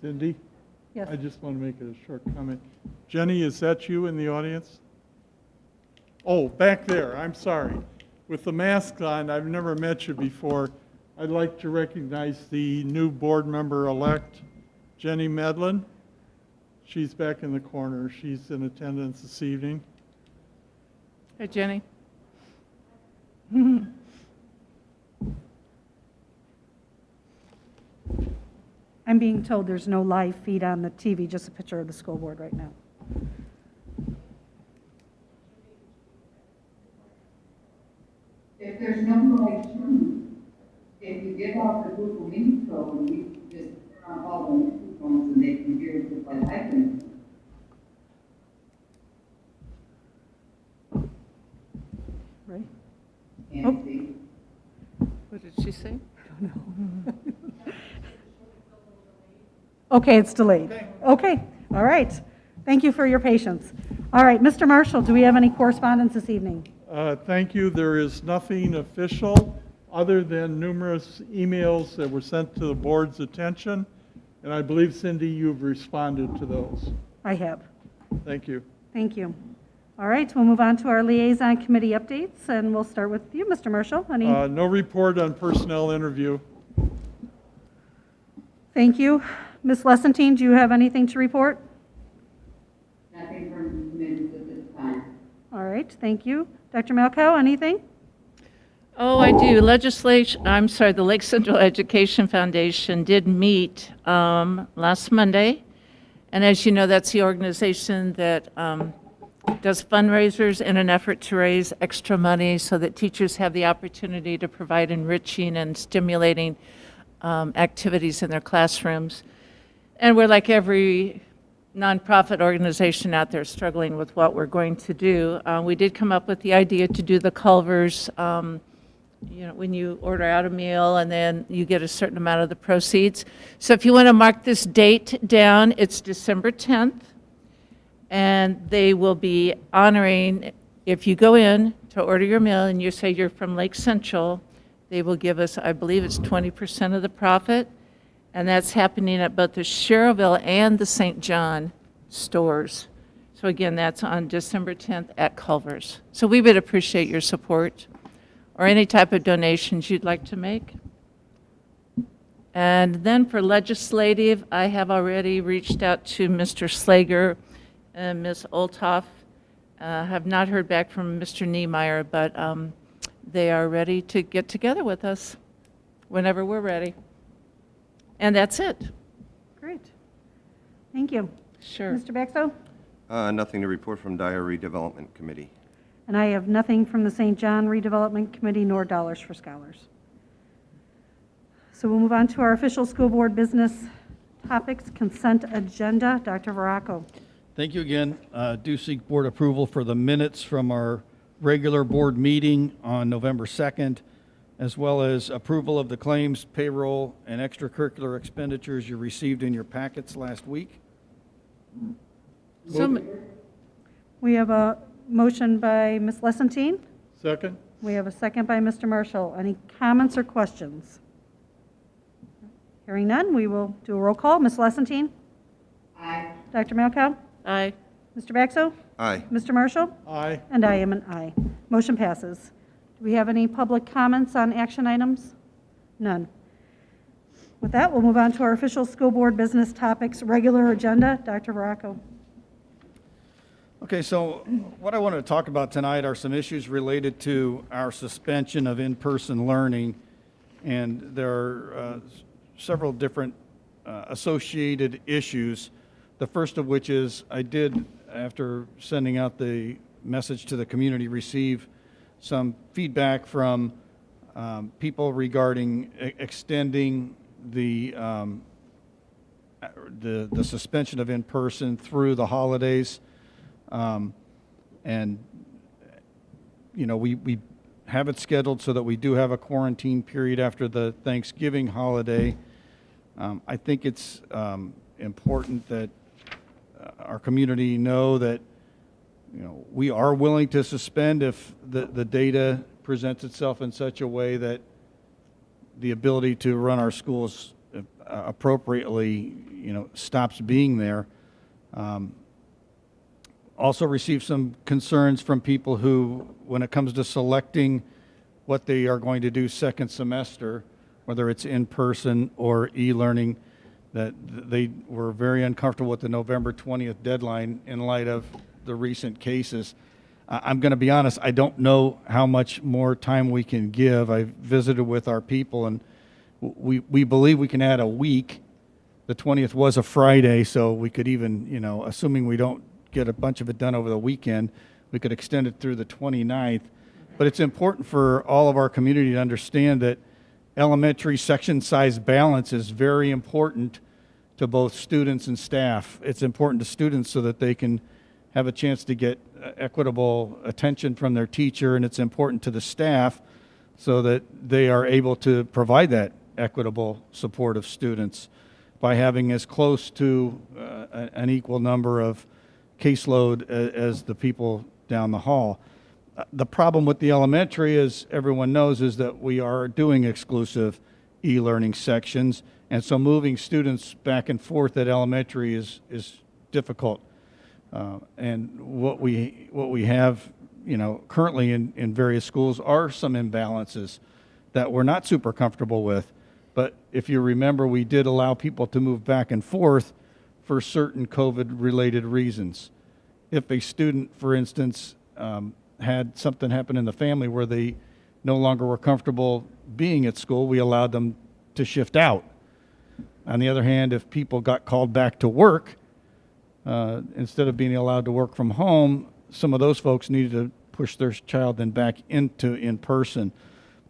Cindy? Yes. I just want to make a short comment. Jenny, is that you in the audience? Oh, back there, I'm sorry. With the mask on, I've never met you before. I'd like to recognize the new board member-elect, Jenny Medlin. She's back in the corner. She's in attendance this evening. Hi, Jenny. I'm being told there's no live feed on the TV, just a picture of the school board right now. If there's no live stream, if you get off the Google Meet code, we just turn on all the microphones and they can hear it just like I can. Right? Can't see. What did she say? Okay, it's delayed. Okay, all right. Thank you for your patience. All right, Mr. Marshall, do we have any correspondence this evening? Thank you. There is nothing official other than numerous emails that were sent to the board's attention. And I believe, Cindy, you've responded to those. I have. Thank you. Thank you. All right, we'll move on to our liaison committee updates, and we'll start with you, Mr. Marshall. Any? No report on personnel interview. Thank you. Ms. Lessentine, do you have anything to report? Nothing from committees at this time. All right, thank you. Dr. Malkow, anything? Oh, I do. The Lake Central Education Foundation did meet last Monday. And as you know, that's the organization that does fundraisers in an effort to raise extra money so that teachers have the opportunity to provide enriching and stimulating activities in their classrooms. And we're like every nonprofit organization out there struggling with what we're going to do. We did come up with the idea to do the Culvers, when you order out a meal and then you get a certain amount of the proceeds. So if you want to mark this date down, it's December 10th. And they will be honoring, if you go in to order your meal and you say you're from Lake Central, they will give us, I believe it's 20% of the profit. And that's happening at both the Sherrillville and the St. John stores. So again, that's on December 10th at Culver's. So we would appreciate your support or any type of donations you'd like to make. And then for legislative, I have already reached out to Mr. Slager and Ms. Olthoff. Have not heard back from Mr. Niemeyer, but they are ready to get together with us whenever we're ready. And that's it. Great. Thank you. Sure. Mr. Baxo? Nothing to report from Dyer Redevelopment Committee. And I have nothing from the St. John Redevelopment Committee nor Dollars for Scholars. So we'll move on to our official school board business topics, consent agenda. Dr. Veraco. Thank you again. Do seek board approval for the minutes from our regular board meeting on November 2nd, as well as approval of the claims, payroll, and extracurricular expenditures you received in your packets last week. We have a motion by Ms. Lessentine. Second? We have a second by Mr. Marshall. Any comments or questions? Hearing none, we will do a roll call. Ms. Lessentine? Aye. Dr. Malkow? Aye. Mr. Baxo? Aye. Mr. Marshall? Aye. And I am an aye. Motion passes. Do we have any public comments on action items? None. With that, we'll move on to our official school board business topics, regular agenda. Dr. Veraco. Okay, so what I wanted to talk about tonight are some issues related to our suspension of in-person learning. And there are several different associated issues. The first of which is I did, after sending out the message to the community, receive some feedback from people regarding extending the suspension of in-person through the holidays. And, we have it scheduled so that we do have a quarantine period after the Thanksgiving holiday. I think it's important that our community know that, we are willing to suspend if the data presents itself in such a way that the ability to run our schools appropriately, stops being there. Also received some concerns from people who, when it comes to selecting what they are going to do second semester, whether it's in person or e-learning, that they were very uncomfortable with the November 20th deadline in light of the recent cases. I'm going to be honest, I don't know how much more time we can give. I visited with our people, and we believe we can add a week. The 20th was a Friday, so we could even, assuming we don't get a bunch of it done over the weekend, we could extend it through the 29th. But it's important for all of our community to understand that elementary section size balance is very important to both students and staff. It's important to students so that they can have a chance to get equitable attention from their teacher, and it's important to the staff so that they are able to provide that equitable support of students by having as close to an equal number of caseload as the people down the hall. The problem with the elementary, as everyone knows, is that we are doing exclusive e-learning sections, and so moving students back and forth at elementary is difficult. And what we have, currently in various schools are some imbalances that we're not super comfortable with. But if you remember, we did allow people to move back and forth for certain COVID-related reasons. If a student, for instance, had something happen in the family where they no longer were comfortable being at school, we allowed them to shift out. On the other hand, if people got called back to work, instead of being allowed to work from home, some of those folks needed to push their child then back into in-person.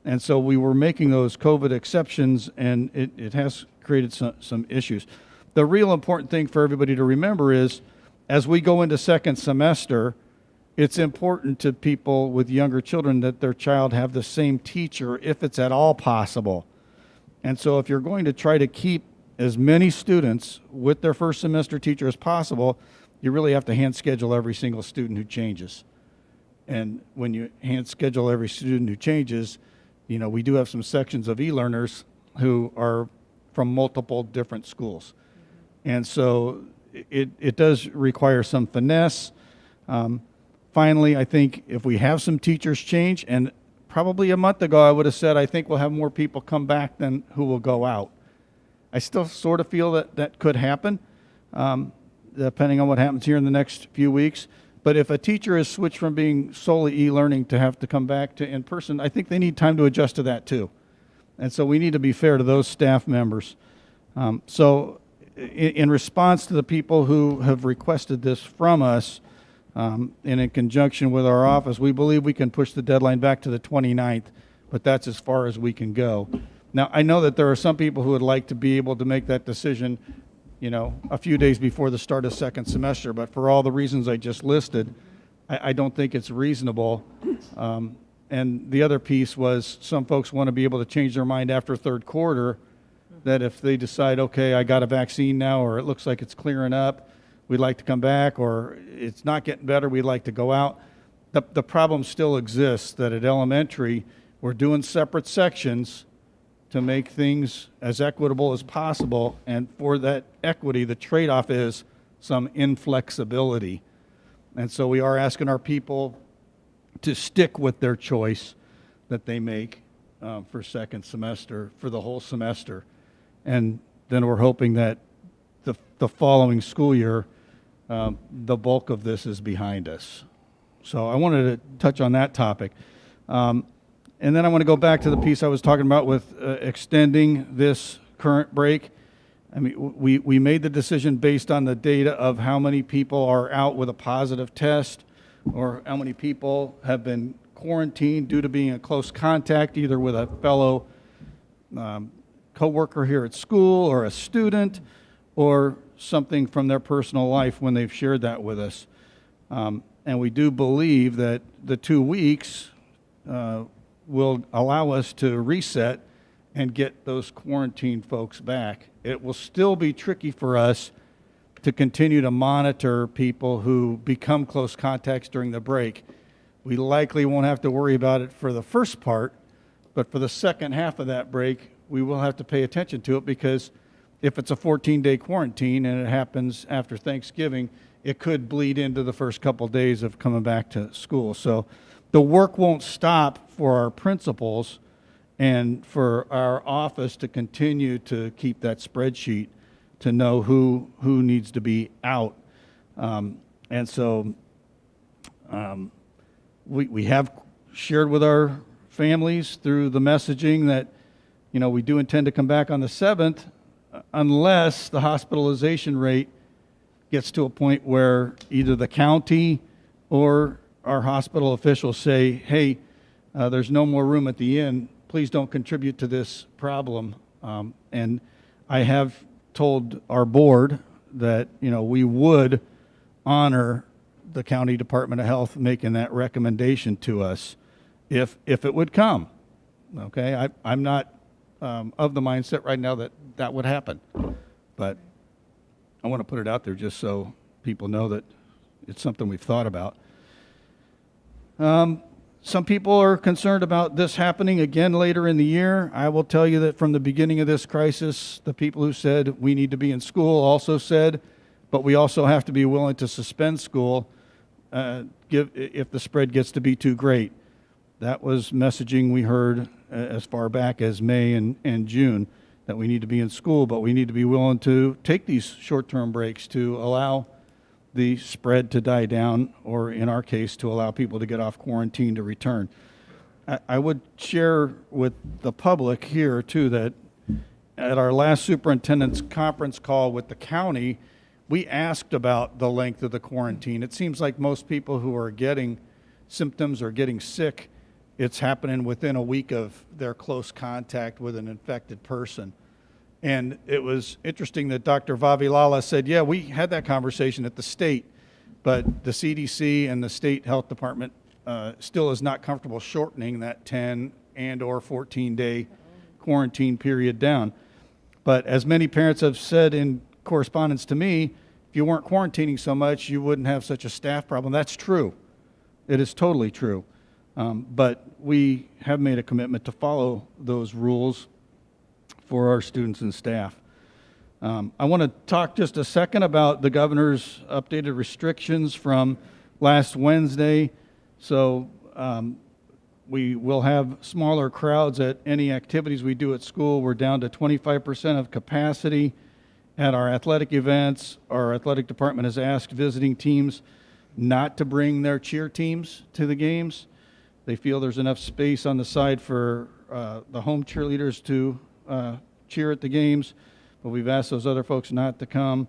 And so we were making those COVID exceptions, and it has created some issues. The real important thing for everybody to remember is, as we go into second semester, it's important to people with younger children that their child have the same teacher if it's at all possible. And so if you're going to try to keep as many students with their first semester teacher as possible, you really have to hand schedule every single student who changes. And when you hand schedule every student who changes, we do have some sections of e-learners who are from multiple different schools. And so it does require some finesse. Finally, I think if we have some teachers change, and probably a month ago I would have said I think we'll have more people come back than who will go out. I still sort of feel that could happen, depending on what happens here in the next few weeks. But if a teacher is switched from being solely e-learning to have to come back to in-person, I think they need time to adjust to that too. And so we need to be fair to those staff members. So in response to the people who have requested this from us, and in conjunction with our office, we believe we can push the deadline back to the 29th, but that's as far as we can go. Now, I know that there are some people who would like to be able to make that decision, a few days before the start of second semester, but for all the reasons I just listed, I don't think it's reasonable. And the other piece was some folks want to be able to change their mind after third quarter, that if they decide, okay, I got a vaccine now, or it looks like it's clearing up, we'd like to come back, or it's not getting better, we'd like to go out. The problem still exists that at elementary, we're doing separate sections to make things as equitable as possible, and for that equity, the trade-off is some inflexibility. And so we are asking our people to stick with their choice that they make for second semester, for the whole semester. And then we're hoping that the following school year, the bulk of this is behind us. So I wanted to touch on that topic. And then I want to go back to the piece I was talking about with extending this current break. I mean, we made the decision based on the data of how many people are out with a positive test, or how many people have been quarantined due to being in close contact, either with a fellow coworker here at school, or a student, or something from their personal life when they've shared that with us. And we do believe that the 2 weeks will allow us to reset and get those quarantined folks back. It will still be tricky for us to continue to monitor people who become close contacts during the break. We likely won't have to worry about it for the first part, but for the second half of that break, we will have to pay attention to it, because if it's a 14-day quarantine and it happens after Thanksgiving, it could bleed into the first couple days of coming back to school. So the work won't stop for our principals and for our office to continue to keep that spreadsheet to know who needs to be out. And so we have shared with our families through the messaging that, you know, we do intend to come back on the 7th unless the hospitalization rate gets to a point where either the county or our hospital officials say, hey, there's no more room at the inn, please don't contribute to this problem. And I have told our board that, you know, we would honor the County Department of Health making that recommendation to us if it would come. Okay, I'm not of the mindset right now that that would happen, but I want to put it out there just so people know that it's something we've thought about. Some people are concerned about this happening again later in the year. I will tell you that from the beginning of this crisis, the people who said we need to be in school also said, but we also have to be willing to suspend school if the spread gets to be too great. That was messaging we heard as far back as May and June, that we need to be in school, but we need to be willing to take these short-term breaks to allow the spread to die down, or in our case, to allow people to get off quarantine to return. I would share with the public here, too, that at our last superintendent's conference call with the county, we asked about the length of the quarantine. It seems like most people who are getting symptoms or getting sick, it's happening within a week of their close contact with an infected person. And it was interesting that Dr. Vavilala said, yeah, we had that conversation at the state, but the CDC and the state health department still is not comfortable shortening that 10 and or 14-day quarantine period down. But as many parents have said in correspondence to me, if you weren't quarantining so much, you wouldn't have such a staff problem. That's true. It is totally true. But we have made a commitment to follow those rules for our students and staff. I want to talk just a second about the governor's updated restrictions from last Wednesday. So we will have smaller crowds at any activities we do at school. We're down to 25% of capacity at our athletic events. Our athletic department has asked visiting teams not to bring their cheer teams to the games. They feel there's enough space on the side for the home cheerleaders to cheer at the games, but we've asked those other folks not to come.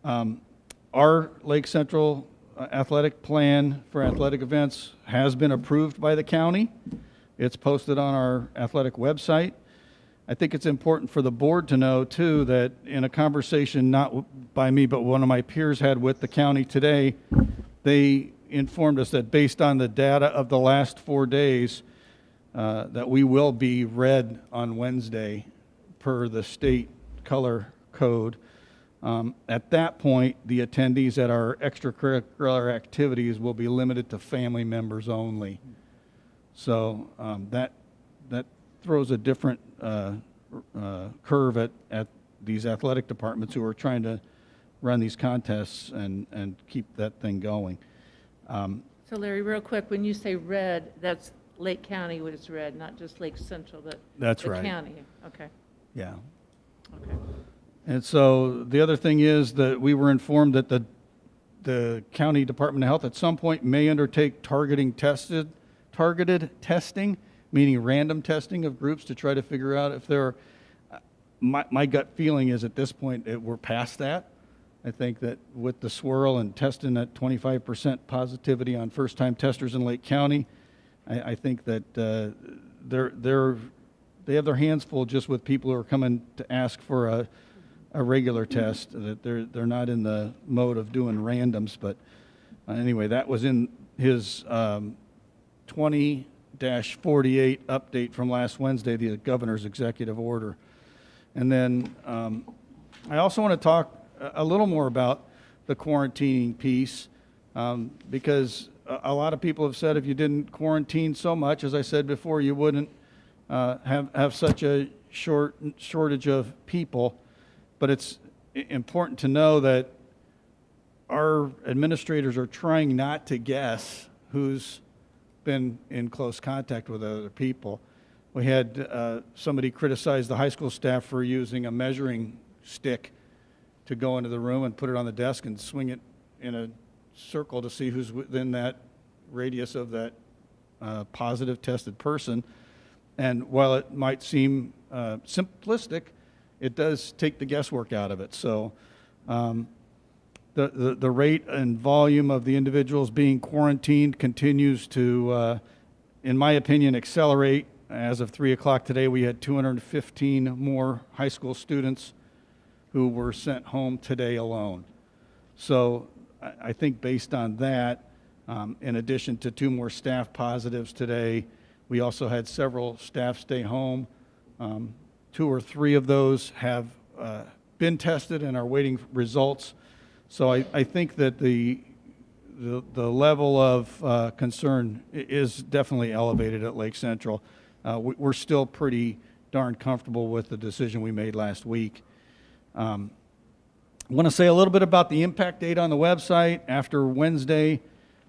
Our Lake Central athletic plan for athletic events has been approved by the county. It's posted on our athletic website. I think it's important for the board to know, too, that in a conversation not by me, but one of my peers had with the county today, they informed us that based on the data of the last 4 days, that we will be red on Wednesday per the state color code. At that point, the attendees at our extracurricular activities will be limited to family members only. So that throws a different curve at these athletic departments who are trying to run these contests and keep that thing going. So Larry, real quick, when you say red, that's Lake County was red, not just Lake Central, but That's the right. county. Okay, Yeah. okay. And so the other thing is that we were informed that the County Department of Health at some point may undertake targeted testing, meaning random testing of groups to try to figure out if there are, my gut feeling is at this point we're past that. I think that with the swirl and testing at 25% positivity on first-time testers in Lake County, I think that they have their hands full just with people who are coming to ask for a regular test, that they're not in the mode of doing randoms. But anyway, that was in his 20-48 update from last Wednesday, the governor's executive order. And then I also want to talk a little more about the quarantining piece, because a lot of people have said if you didn't quarantine so much, as I said before, you wouldn't have such a shortage of people, but it's important to know that our administrators are trying not to guess who's been in close contact with other people. We had somebody criticize the high school staff for using a measuring stick to go into the room and put it on the desk and swing it in a circle to see who's within that radius of that positive tested person. And while it might seem simplistic, it does take the guesswork out of it. So the rate and volume of the individuals being quarantined continues to, in my opinion, accelerate. As of 3 o'clock today, we had 215 more high school students who were sent home today alone. So I think based on that, in addition to 2 more staff positives today, we also had several staff stay home. 2 or 3 of those have been tested and are waiting results. So I think that the level of concern is definitely elevated at Lake Central. We're still pretty darn comfortable with the decision we made last week. I want to say a little bit about the impact date on the website. After Wednesday,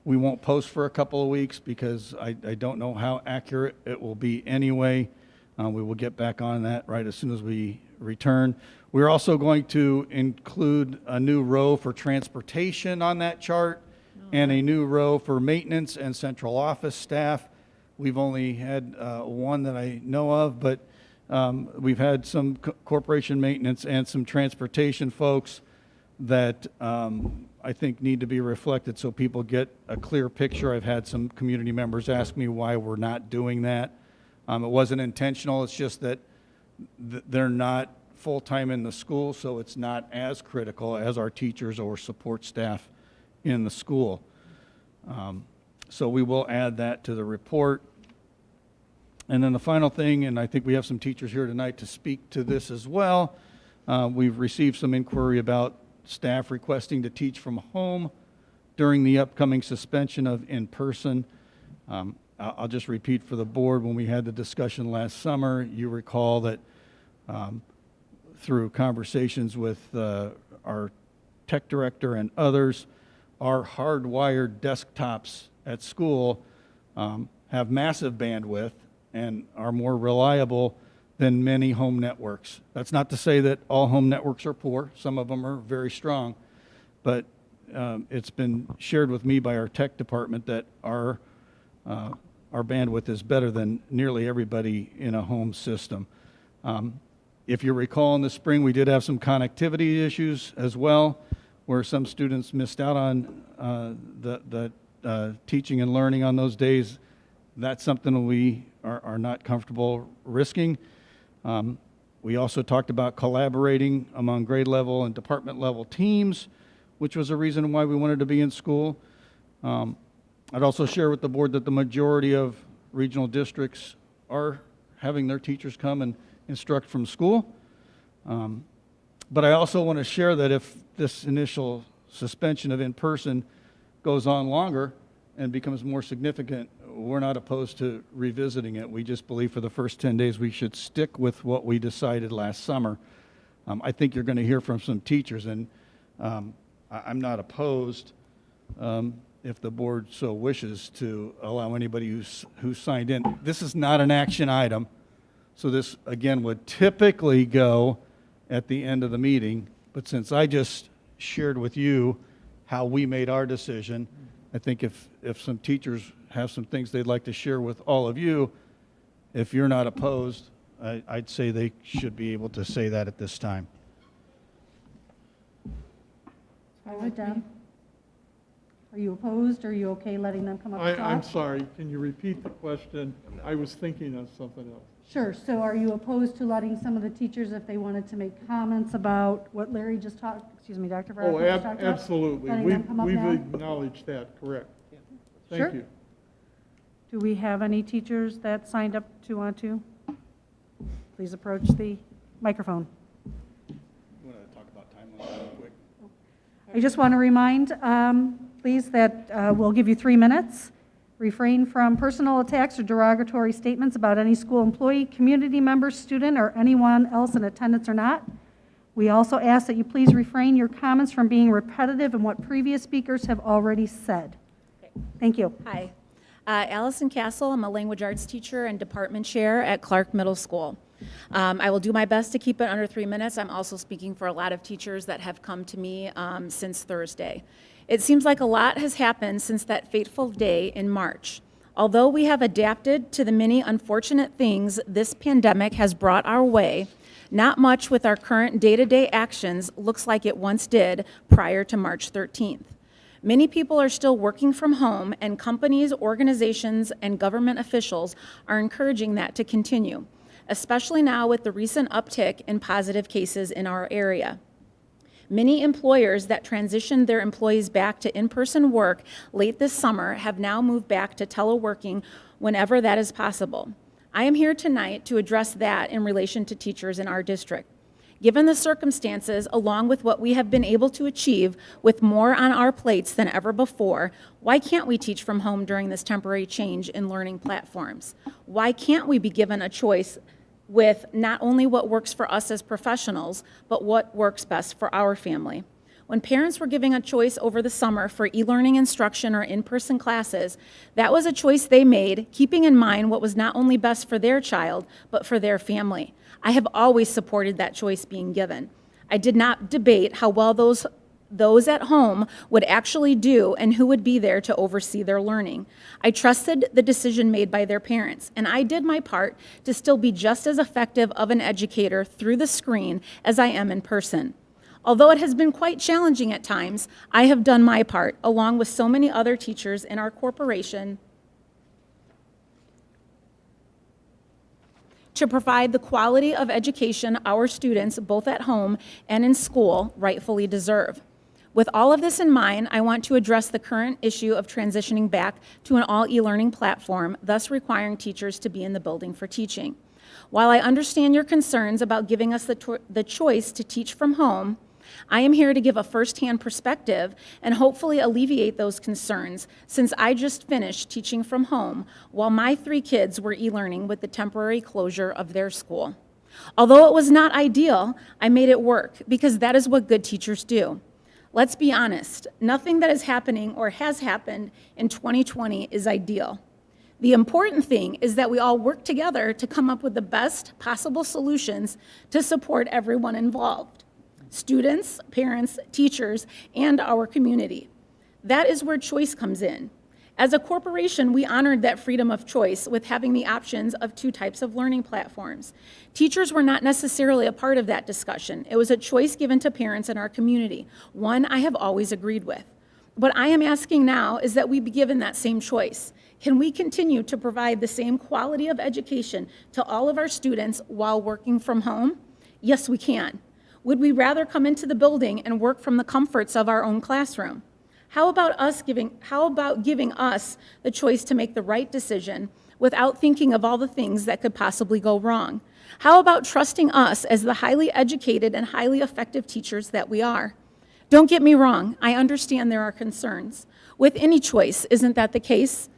we won't post for a couple of weeks because I don't know how accurate it will be anyway. We will get back on that right as soon as we return. We're also going to include a new row for transportation on that chart and a new row for maintenance and central office staff. We've only had one that I know of, but we've had some corporation maintenance and some transportation folks that I think need to be reflected so people get a clear picture. I've had some community members ask me why we're not doing that. It wasn't intentional. It's just that they're not full-time in the school, so it's not as critical as our teachers or support staff in the school. So we will add that to the report. And then the final thing, and I think we have some teachers here tonight to speak to this as well, we've received some inquiry about staff requesting to teach from home during the upcoming suspension of in-person. I'll just repeat for the board, when we had the discussion last summer, you recall that through conversations with our tech director and others, our hardwired desktops at school have massive bandwidth and are more reliable than many home networks. That's not to say that all home networks are poor. Some of them are very strong. But it's been shared with me by our tech department that our bandwidth is better than nearly everybody in a home system. If you recall, in the spring, we did have some connectivity issues as well, where some students missed out on the teaching and learning on those days. That's something we are not comfortable risking. We also talked about collaborating among grade level and department level teams, which was a reason why we wanted to be in school. I'd also share with the board that the majority of regional districts are having their teachers come and instruct from school. But I also want to share that if this initial suspension of in-person goes on longer and becomes more significant, we're not opposed to revisiting it. We just believe for the first 10 days we should stick with what we decided last summer. I think you're going to hear from some teachers, and I'm not opposed, if the board so wishes, to allow anybody who's signed in. This is not an action item, so this, again, would typically go at the end of the meeting. But since I just shared with you how we made our decision, I think if some teachers have some things they'd like to share with all of you, if you're not opposed, I'd say they should be able to say that at this time. All right, Deb. Are you opposed, or are you okay letting them come up and talk? I'm sorry, can you repeat the question? I was thinking of something else. Sure. So are you opposed to letting some of the teachers, if they wanted to make comments about what Larry just talked, excuse me, Dr. Oh, Veronica just talked about? absolutely. Letting them come up We've now? acknowledged that, correct. Sure. Thank you. Do we have any teachers that signed up to want to? Please approach the microphone. You want to talk about timeline real quick? I just want to remind, please, that we'll give you 3 minutes. Refrain from personal attacks or derogatory statements about any school employee, community member, student, or anyone else in attendance or not. We also ask that you please refrain your comments from being repetitive in what previous speakers have already said. Thank you. Hi. Allison Castle. I'm a language arts teacher and department chair at Clark Middle School. I will do my best to keep it under 3 minutes. I'm also speaking for a lot of teachers that have come to me since Thursday. It seems like a lot has happened since that fateful day in March. Although we have adapted to the many unfortunate things this pandemic has brought our way, not much with our current day-to-day actions looks like it once did prior to March 13th. Many people are still working from home, and companies, organizations, and government officials are encouraging that to continue, especially now with the recent uptick in positive cases in our area. Many employers that transitioned their employees back to in-person work late this summer have now moved back to teleworking whenever that is possible. I am here tonight to address that in relation to teachers in our district. Given the circumstances, along with what we have been able to achieve with more on our plates than ever before, why can't we teach from home during this temporary change in learning platforms? Why can't we be given a choice with not only what works for us as professionals, but what works best for our family? When parents were giving a choice over the summer for e-learning instruction or in-person classes, that was a choice they made, keeping in mind what was not only best for their child, but for their family. I have always supported that choice being given. I did not debate how well those at home would actually do and who would be there to oversee their learning. I trusted the decision made by their parents, and I did my part to still be just as effective of an educator through the screen as I am in person. Although it has been quite challenging at times, I have done my part, along with so many other teachers in our corporation, to provide the quality of education our students, both at home and in school, rightfully deserve. With all of this in mind, I want to address the current issue of transitioning back to an all e-learning platform, thus requiring teachers to be in the building for teaching. While I understand your concerns about giving us the choice to teach from home, I am here to give a firsthand perspective and hopefully alleviate those concerns, since I just finished teaching from home while my 3 kids were e-learning with the temporary closure of their school. Although it was not ideal, I made it work, because that is what good teachers do. Let's be honest, nothing that is happening or has happened in 2020 is ideal. The important thing is that we all work together to come up with the best possible solutions to support everyone involved: students, parents, teachers, and our community. That is where choice comes in. As a corporation, we honored that freedom of choice with having the options of 2 types of learning platforms. Teachers were not necessarily a part of that discussion. It was a choice given to parents in our community, one I have always agreed with. What I am asking now is that we be given that same choice. Can we continue to provide the same quality of education to all of our students while working from home? Yes, we can. Would we rather come into the building and work from the comforts of our own classroom? How about giving us the choice to make the right decision without thinking of all the things that could possibly go wrong? How about trusting us as the highly educated and highly effective teachers that we are? Don't get me wrong, I understand there are concerns. With any choice, isn't that the case?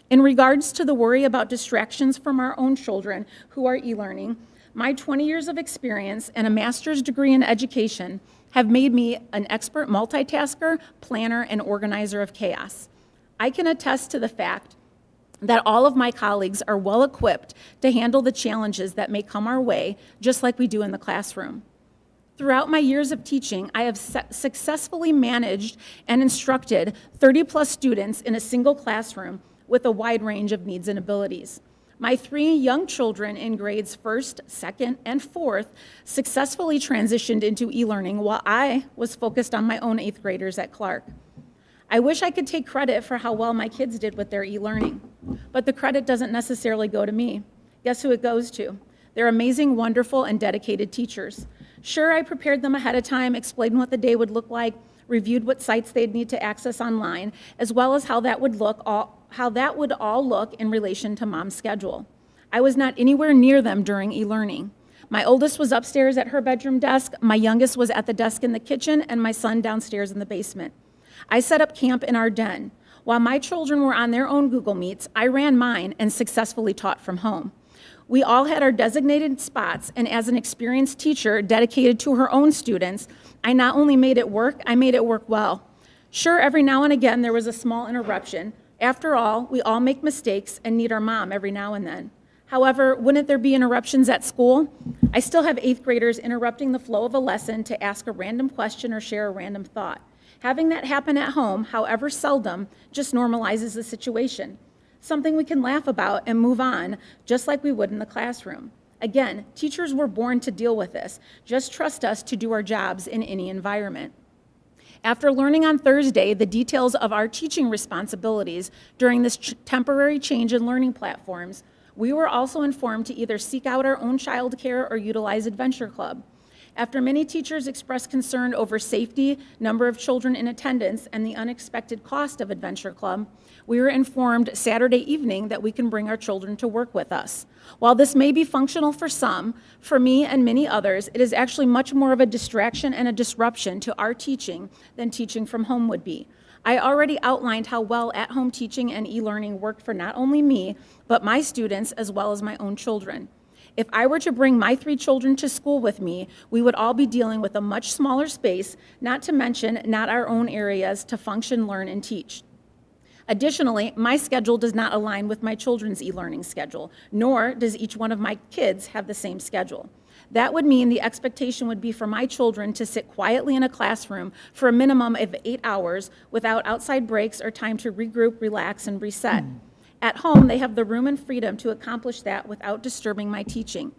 In regards to the worry about distractions from our own children who are e-learning, my 20 years of experience and a master's degree in education have made me an expert multitasker, planner, and organizer of chaos. I can attest to the fact that all of my colleagues are well equipped to handle the challenges that may come our way, just like we do in the classroom. Throughout my years of teaching, I have successfully managed and instructed 30+ students in a single classroom with a wide range of needs and abilities. My 3 young children in grades 1st, 2nd, and 4th successfully transitioned into e-learning while I was focused on my own 8th graders at Clark. I wish I could take credit for how well my kids did with their e-learning, but the credit doesn't necessarily go to me. Guess who it goes to? They're amazing, wonderful, and dedicated teachers. Sure, I prepared them ahead of time, explained what the day would look like, reviewed what sites they'd need to access online, as well as how that would all look in relation to Mom's schedule. I was not anywhere near them during e-learning. My oldest was upstairs at her bedroom desk, my youngest was at the desk in the kitchen, and my son downstairs in the basement. I set up camp in our den. While my children were on their own Google Meets, I ran mine and successfully taught from home. We all had our designated spots, and as an experienced teacher dedicated to her own students, I not only made it work, I made it work well. Sure, every now and again there was a small interruption. After all, we all make mistakes and need our mom every now and then. However, wouldn't there be interruptions at school? I still have 8th graders interrupting the flow of a lesson to ask a random question or share a random thought. Having that happen at home, however seldom, just normalizes the situation. Something we can laugh about and move on, just like we would in the classroom. Again, teachers were born to deal with this. Just trust us to do our jobs in any environment. After learning on Thursday the details of our teaching responsibilities during this temporary change in learning platforms, we were also informed to either seek out our own childcare or utilize Adventure Club. After many teachers expressed concern over safety, number of children in attendance, and the unexpected cost of Adventure Club, we were informed Saturday evening that we can bring our children to work with us. While this may be functional for some, for me and many others, it is actually much more of a distraction and a disruption to our teaching than teaching from home would be. I already outlined how well at-home teaching and e-learning worked for not only me, but my students as well as my own children. If I were to bring my 3 children to school with me, we would all be dealing with a much smaller space, not to mention not our own areas to function, learn, and teach. Additionally, my schedule does not align with my children's e-learning schedule, nor does each one of my kids have the same schedule. That would mean the expectation would be for my children to sit quietly in a classroom for a minimum of 8 hours without outside breaks or time to regroup, relax, and reset. At home, they have the room and freedom to accomplish that without disturbing my teaching.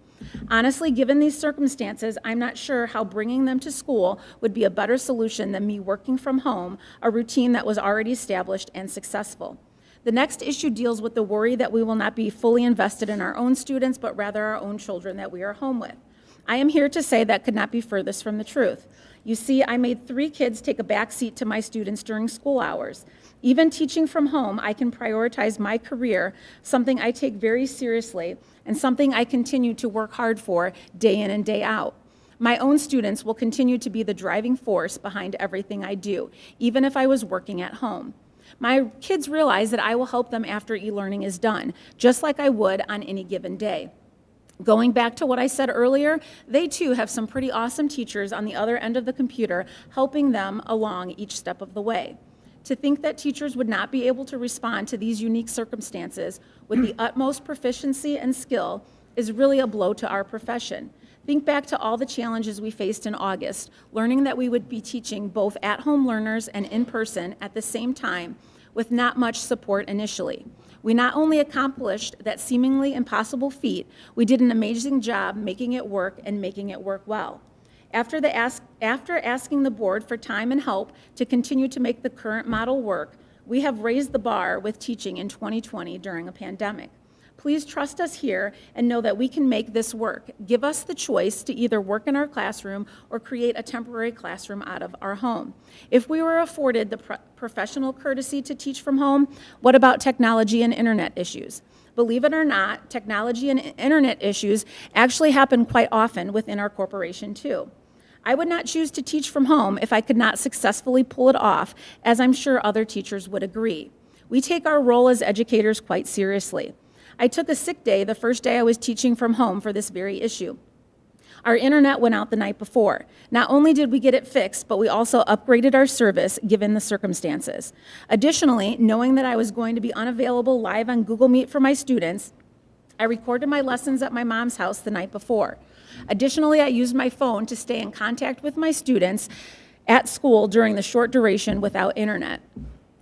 Honestly, given these circumstances, I'm not sure how bringing them to school would be a better solution than me working from home, a routine that was already established and successful. The next issue deals with the worry that we will not be fully invested in our own students, but rather our own children that we are home with. I am here to say that could not be furthest from the truth. You see, I made 3 kids take a back seat to my students during school hours. Even teaching from home, I can prioritize my career, something I take very seriously, and something I continue to work hard for day in and day out. My own students will continue to be the driving force behind everything I do, even if I was working at home. My kids realize that I will help them after e-learning is done, just like I would on any given day. Going back to what I said earlier, they too have some pretty awesome teachers on the other end of the computer helping them along each step of the way. To think that teachers would not be able to respond to these unique circumstances with the utmost proficiency and skill is really a blow to our profession. Think back to all the challenges we faced in August, learning that we would be teaching both at-home learners and in person at the same time with not much support initially. We not only accomplished that seemingly impossible feat, we did an amazing job making it work and making it work well. After asking the board for time and help to continue to make the current model work, we have raised the bar with teaching in 2020 during a pandemic. Please trust us here and know that we can make this work. Give us the choice to either work in our classroom or create a temporary classroom out of our home. If we were afforded the professional courtesy to teach from home, what about technology and internet issues? Believe it or not, technology and internet issues actually happen quite often within our corporation too. I would not choose to teach from home if I could not successfully pull it off, as I'm sure other teachers would agree. We take our role as educators quite seriously. I took a sick day the first day I was teaching from home for this very issue. Our internet went out the night before. Not only did we get it fixed, but we also upgraded our service given the circumstances. Additionally, knowing that I was going to be unavailable live on Google Meet for my students, I recorded my lessons at my mom's house the night before. Additionally, I used my phone to stay in contact with my students at school during the short duration without internet.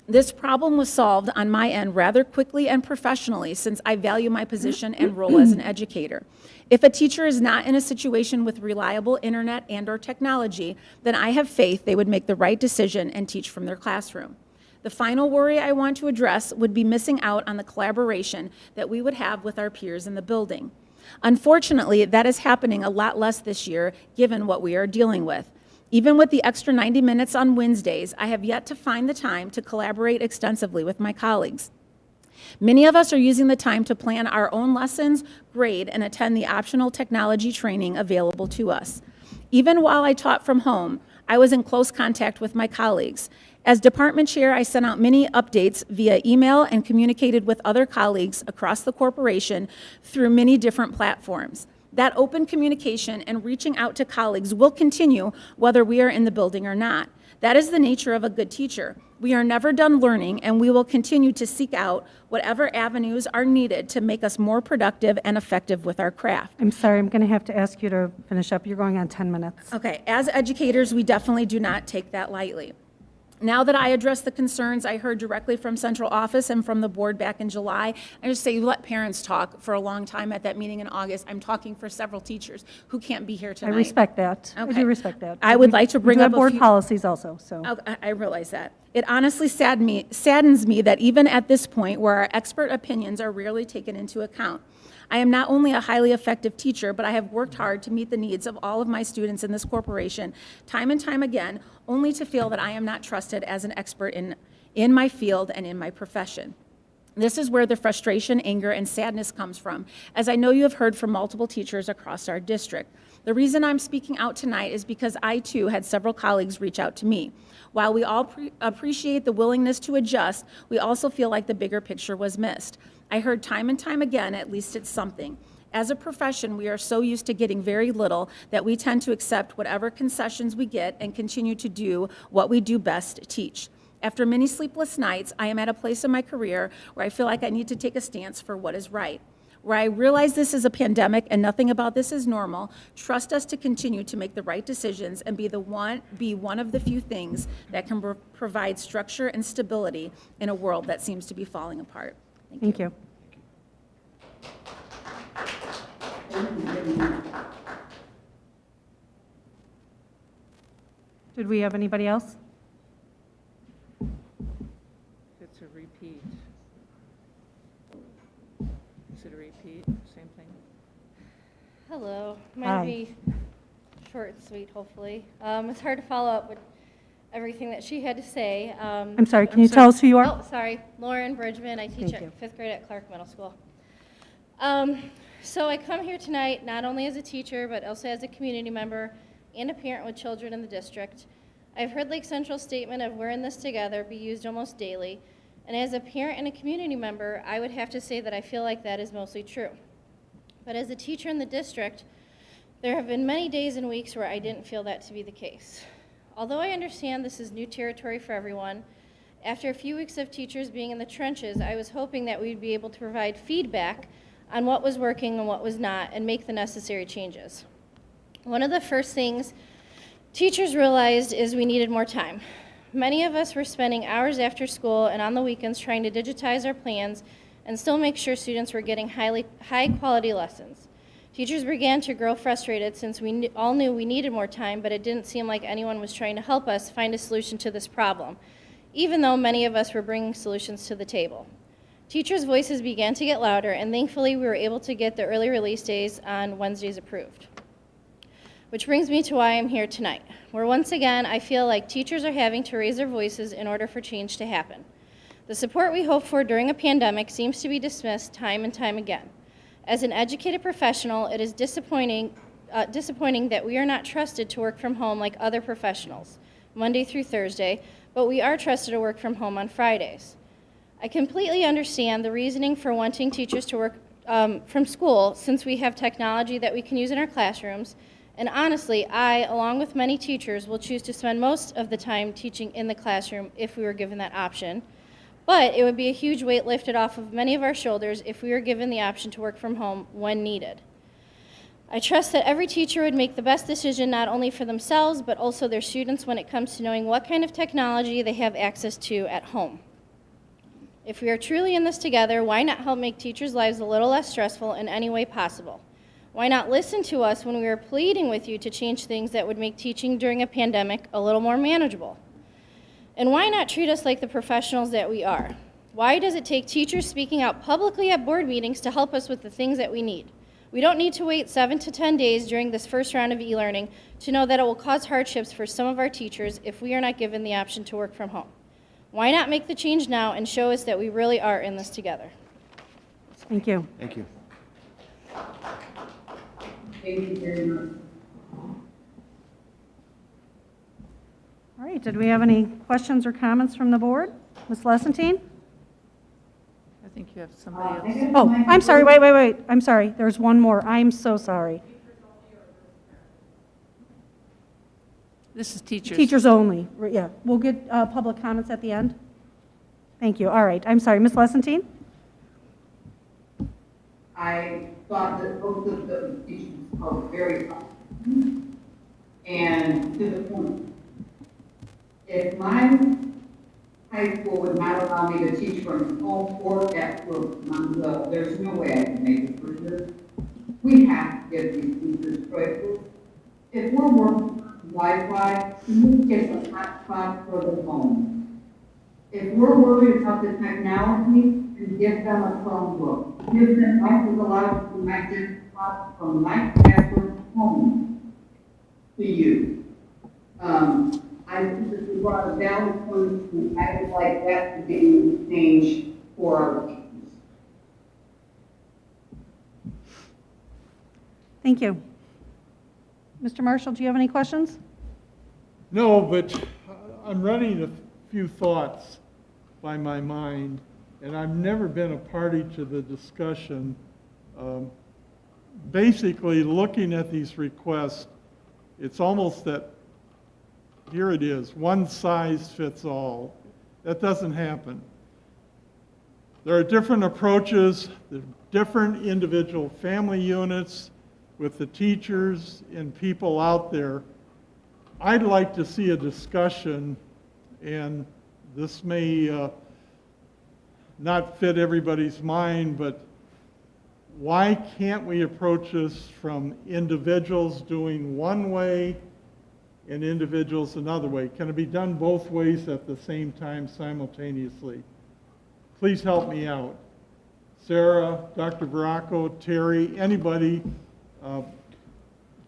This problem was solved on my end rather quickly and professionally since I value my position and role as an educator. If a teacher is not in a situation with reliable internet and/or technology, then I have faith they would make the right decision and teach from their classroom. The final worry I want to address would be missing out on the collaboration that we would have with our peers in the building. Unfortunately, that is happening a lot less this year given what we are dealing with. Even with the extra 90 minutes on Wednesdays, I have yet to find the time to collaborate extensively with my colleagues. Many of us are using the time to plan our own lessons, grade, and attend the optional technology training available to us. Even while I taught from home, I was in close contact with my colleagues. As department chair, I sent out many updates via email and communicated with other colleagues across the corporation through many different platforms. That open communication and reaching out to colleagues will continue whether we are in the building or not. That is the nature of a good teacher. We are never done learning, and we will continue to seek out whatever avenues are needed to make us more productive and effective with our craft. I'm sorry, I'm going to have to ask you to finish up. You're going on 10 minutes. Okay, as educators, we definitely do not take that lightly. Now that I address the concerns I heard directly from central office and from the board back in July, I just say you let parents talk for a long time at that meeting in August. I'm talking for several teachers who can't be here I tonight. respect that. I Okay. do respect that. I would like to bring We do up have a board few- policies also, so. I realize that. It honestly saddens me that even at this point where our expert opinions are rarely taken into account, I am not only a highly effective teacher, but I have worked hard to meet the needs of all of my students in this corporation, time and time again, only to feel that I am not trusted as an expert in my field and in my profession. This is where the frustration, anger, and sadness comes from, as I know you have heard from multiple teachers across our district. The reason I'm speaking out tonight is because I, too, had several colleagues reach out to me. While we all appreciate the willingness to adjust, we also feel like the bigger picture was missed. I heard time and time again, at least it's something. As a profession, we are so used to getting very little that we tend to accept whatever concessions we get and continue to do what we do best, teach. After many sleepless nights, I am at a place in my career where I feel like I need to take a stance for what is right. Where I realize this is a pandemic and nothing about this is normal, trust us to continue to make the right decisions and be one of the few things that can provide structure and stability in a world that seems to be falling apart. Thank you. Did we have anybody else? It's a repeat. Is it a repeat? Same thing? Hello. Hi. Mine will be short and sweet, hopefully. It's hard to follow up with everything that she had to say. I'm sorry, can you tell us who you are? Oh, sorry. Lauren Bridgman. I teach Thank you. at 5th grade at Clark Middle School. So I come here tonight not only as a teacher, but also as a community member and a parent with children in the district. I've heard Lake Central's statement of "we're in this together" be used almost daily. And as a parent and a community member, I would have to say that I feel like that is mostly true. But as a teacher in the district, there have been many days and weeks where I didn't feel that to be the case. Although I understand this is new territory for everyone, after a few weeks of teachers being in the trenches, I was hoping that we'd be able to provide feedback on what was working and what was not and make the necessary changes. One of the first things teachers realized is we needed more time. Many of us were spending hours after school and on the weekends trying to digitize our plans and still make sure students were getting high quality lessons. Teachers began to grow frustrated since we all knew we needed more time, but it didn't seem like anyone was trying to help us find a solution to this problem, even though many of us were bringing solutions to the table. Teachers' voices began to get louder, and thankfully we were able to get the early release days on Wednesdays approved. Which brings me to why I'm here tonight, where once again I feel like teachers are having to raise their voices in order for change to happen. The support we hoped for during a pandemic seems to be dismissed time and time again. As an educated professional, it is disappointing that we are not trusted to work from home like other professionals, Monday through Thursday, but we are trusted to work from home on Fridays. I completely understand the reasoning for wanting teachers to work from school since we have technology that we can use in our classrooms, and honestly, I, along with many teachers, will choose to spend most of the time teaching in the classroom if we were given that option. But it would be a huge weight lifted off of many of our shoulders if we were given the option to work from home when needed. I trust that every teacher would make the best decision not only for themselves, but also their students when it comes to knowing what kind of technology they have access to at home. If we are truly in this together, why not help make teachers' lives a little less stressful in any way possible? Why not listen to us when we are pleading with you to change things that would make teaching during a pandemic a little more manageable? And why not treat us like the professionals that we are? Why does it take teachers speaking out publicly at board meetings to help us with the things that we need? We don't need to wait 7 to 10 days during this first round of e-learning to know that it will cause hardships for some of our teachers if we are not given the option to work from home. Why not make the change now and show us that we really are in this together? Thank you. Thank you. Thank you very much. All right, did we have any questions or comments from the board? Ms. Lessentine? I think you have somebody else. Oh, I'm sorry, wait. I'm sorry, there's one more. I'm so sorry. This is teachers. Teachers only, yeah. We'll get public comments at the end. Thank you. All right, I'm sorry. Ms. Lessentine? I thought that both of the teachers spoke very positive and to the point. If my high school would not allow me to teach from home or at work, well, there's no way I can make it further. We have to give these teachers choices. If we're working on Wi-Fi, we get a hotspot for the home. If we're worried about the technology, then give them a Chromebook. Give them, I was allowed to connect it from my classroom home to you. I think that we brought a valid point, and I would like that to be changed for our teachers. Thank you. Mr. Marshall, do you have any questions? No, but I'm running a few thoughts by my mind, and I've never been a party to the discussion. Basically, looking at these requests, it's almost that, here it is, one size fits all. That doesn't happen. There are different approaches, there are different individual family units with the teachers and people out there. I'd like to see a discussion, and this may not fit everybody's mind, but why can't we approach this from individuals doing one way and individuals another way? Can it be done both ways at the same time simultaneously? Please help me out. Sarah, Dr. Baracco, Terry, anybody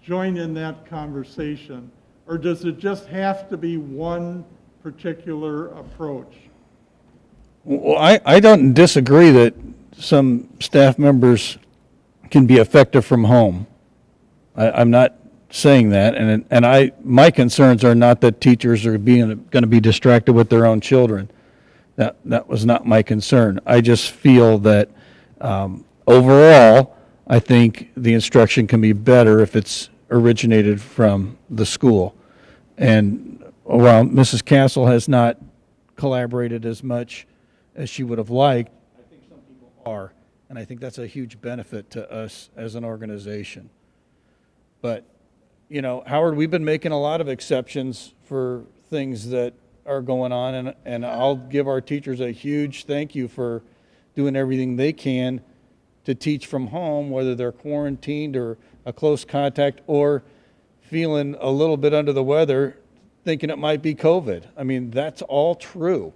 join in that conversation? Or does it just have to be one particular approach? Well, I don't disagree that some staff members can be effective from home. I'm not saying that, and my concerns are not that teachers are going to be distracted with their own children. That was not my concern. I just feel that overall, I think the instruction can be better if it's originated from the school. And while Mrs. Castle has not collaborated as much as she would have liked, I think some people are, and I think that's a huge benefit to us as an organization. But, you know, Howard, we've been making a lot of exceptions for things that are going on, and I'll give our teachers a huge thank you for doing everything they can to teach from home, whether they're quarantined or a close contact or feeling a little bit under the weather, thinking it might be COVID. I mean, that's all true.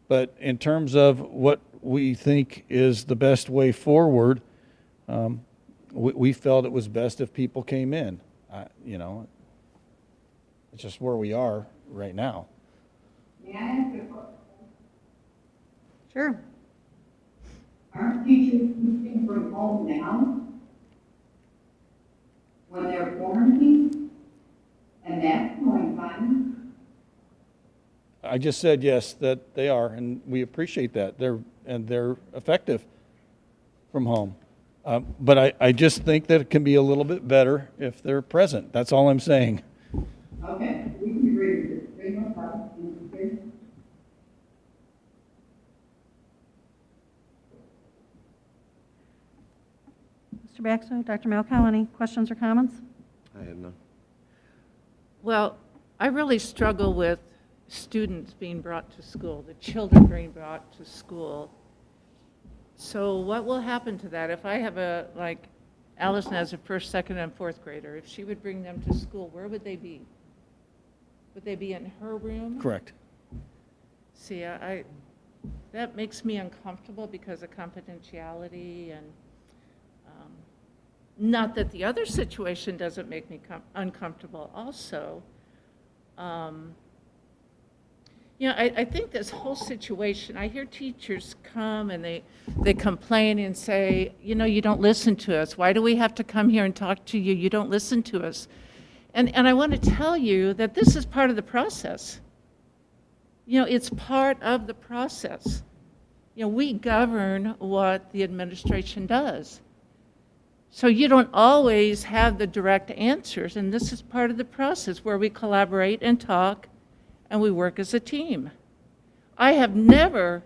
But in terms of what we think is the best way forward, we felt it was best if people came in. You know, it's just where we are right now. May I ask a question? Sure. Aren't teachers teaching from home now? When they're quarantined? And that's going fine? I just said yes, that they are, and we appreciate that. They're effective from home. But I just think that it can be a little bit better if they're present. That's all I'm saying. Okay, we can agree with it. Bring up our- Mr. Baxter, Dr. Malkow, any questions or comments? I have none. Well, I really struggle with students being brought to school, the children being brought to school. So what will happen to that? If I have like Allison has a first, second, and fourth grader, if she would bring them to school, where would they be? Would they be in her room? Correct. See, that makes me uncomfortable because of confidentiality and not that the other situation doesn't make me uncomfortable also. You know, I think this whole situation, I hear teachers come and they complain and say, you know, you don't listen to us. Why do we have to come here and talk to you? You don't listen to us. And I want to tell you that this is part of the process. You know, it's part of the process. You know, we govern what the administration does. So you don't always have the direct answers, and this is part of the process where we collaborate and talk and we work as a team. I have never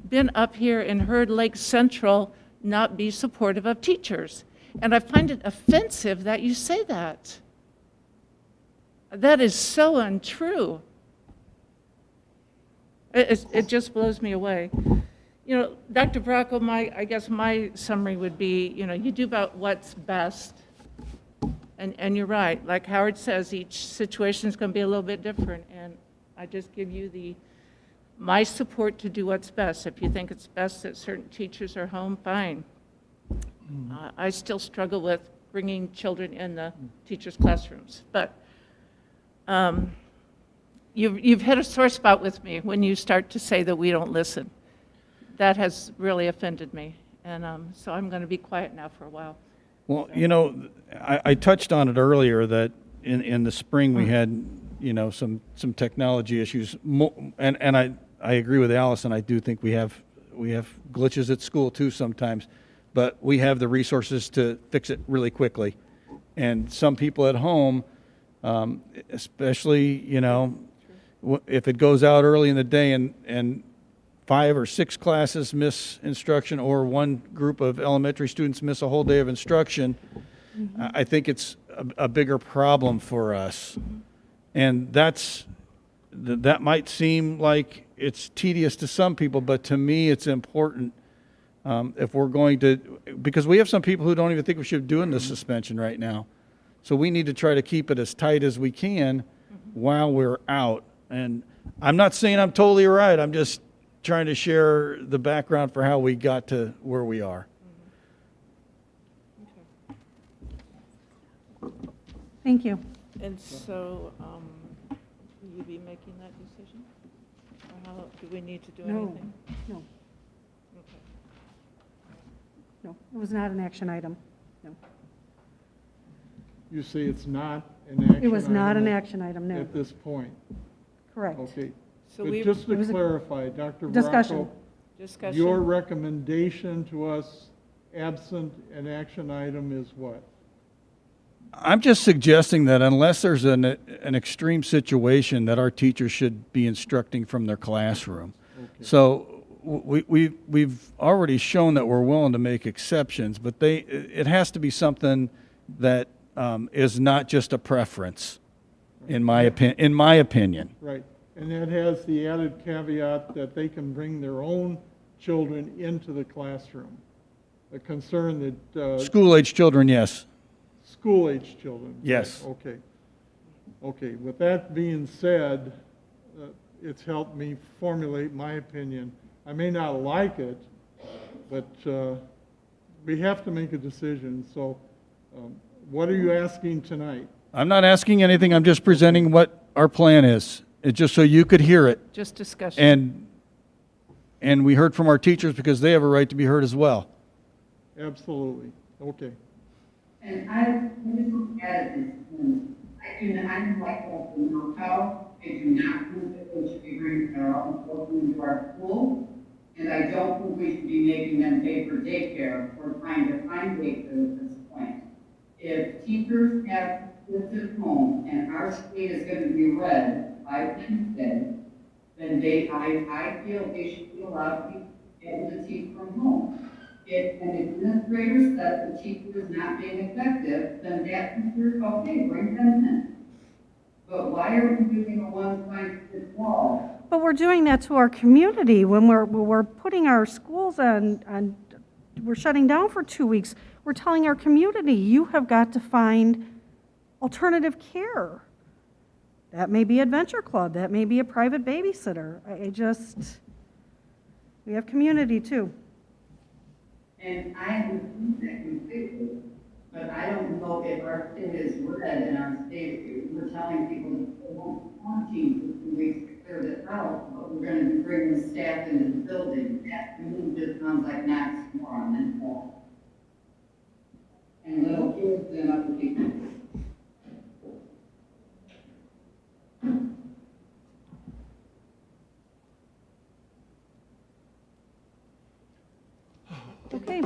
been up here and heard Lake Central not be supportive of teachers. And I find it offensive that you say that. That is so untrue. It just blows me away. You know, Dr. Bracco, I guess my summary would be, you know, you do about what's best. And you're right. Like Howard says, each situation is going to be a little bit different. And I just give you my support to do what's best. If you think it's best that certain teachers are home, fine. I still struggle with bringing children in the teachers' classrooms. But you've hit a sore spot with me when you start to say that we don't listen. That has really offended me. And so I'm going to be quiet now for a while. Well, you know, I touched on it earlier that in the spring we had, you know, some technology issues. And I agree with Allison. I do think we have glitches at school too sometimes. But we have the resources to fix it really quickly. And some people at home, especially, you know, if it goes out early in the day and 5 or 6 classes miss instruction or one group of elementary students miss a whole day of instruction, I think it's a bigger problem for us. And that might seem like it's tedious to some people, but to me it's important. If we're going to, because we have some people who don't even think we should be doing the suspension right now. So we need to try to keep it as tight as we can while we're out. And I'm not saying I'm totally right. I'm just trying to share the background for how we got to where we are. Thank you. And so, will you be making that decision? Or how, do we need to do No, anything? no, Okay. no. It was not an action item. No. You say it's not an action item? It was not an action item, no. At this point? Correct. Okay. So But we, just It to was a clarify, Dr. discussion. Bracco, discussion. your recommendation to us, absent an action item, is what? I'm just suggesting that unless there's an extreme situation, that our teachers should be instructing from their classroom. Okay. So we've already shown that we're willing to make exceptions, but it has to be something that is not just a preference, in my opinion. Right. And that has the added caveat that they can bring their own children into the classroom. A concern that School-age children, yes. school-age children. Yes. Right, okay. Okay, with that being said, it's helped me formulate my opinion. I may not like it, but we have to make a decision. So what are you asking tonight? I'm not asking anything. I'm just presenting what our plan is. It's just so you could hear it. Just discussion. And we heard from our teachers because they have a right to be heard as well. Absolutely. Okay. And I just look at it as, I don't like that the motel. I do not think that they should be bringing their own children into our school. And I don't think we should be making them pay for daycare or trying to find daycare at this point. If teachers have kids at home and our state is going to be read by Wednesday, then I feel they should be allowed to be able to teach from home. If an administrator says the teacher is not being effective, then that teacher, okay, bring them in. But why are we doing the ones trying to fit wall? But we're doing that to our community when we're putting our schools on, we're shutting down for 2 weeks. We're telling our community, you have got to find alternative care. That may be Adventure Club, that may be a private babysitter. We have community too. And I understand that completely, but I don't know if our state is read and our state, we're telling people that they won't quarantine for 2 weeks to clear this out, but we're going to be bringing staff into the building. That to me just sounds like not more on that wall. And little kids and other people.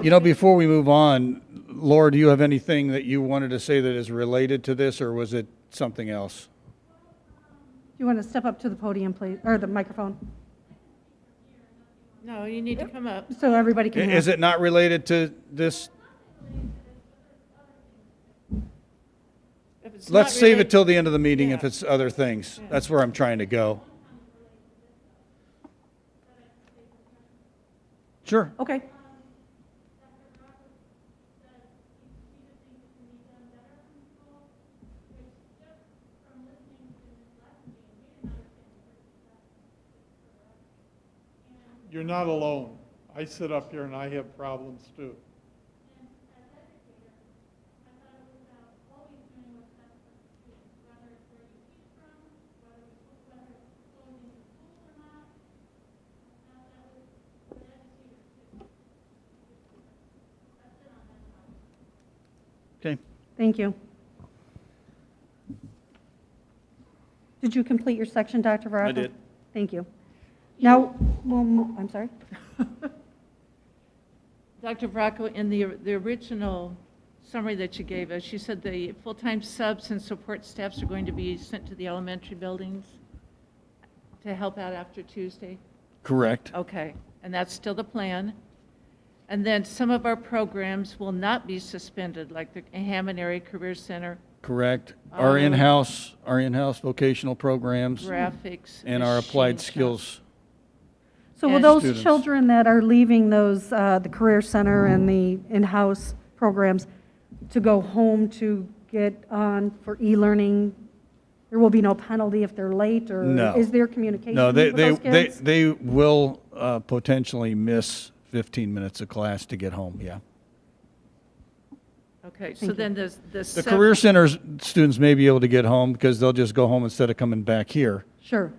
You know, before we move on, Laura, do you have anything that you wanted to say that is related to this, or was it something else? You want to step up to the podium, please, or the microphone, No, you need to come up. so everybody can hear. Is it not related to this? If it's Let's not save related- it till the end of the meeting if Yeah. it's other things. That's where I'm trying to go. Sure. Okay. You're not alone. I sit up here and I have problems too. Okay. Thank you. Did you complete your section, Dr. Varaka? I did. Thank you. Now, I'm sorry? Dr. Bracco, in the original summary that you gave us, you said the full-time subs and support staffs are going to be sent to the elementary buildings to help out after Tuesday? Correct. Okay, and that's still the plan? And then some of our programs will not be suspended, like the Hammond Area Career Center, Correct. Our in-house vocational programs graphics. and our applied machine shop. skills. So will And those students. children that are leaving those, the Career Center and the in-house programs to go home to get on for e-learning, there will be no penalty if they're late, or No. is there communication No, with those kids? they will potentially miss 15 minutes of class to get home, yeah. Okay, so Thank you. then The Career Center students may be able to get home because they'll just go home instead of coming back here. Sure.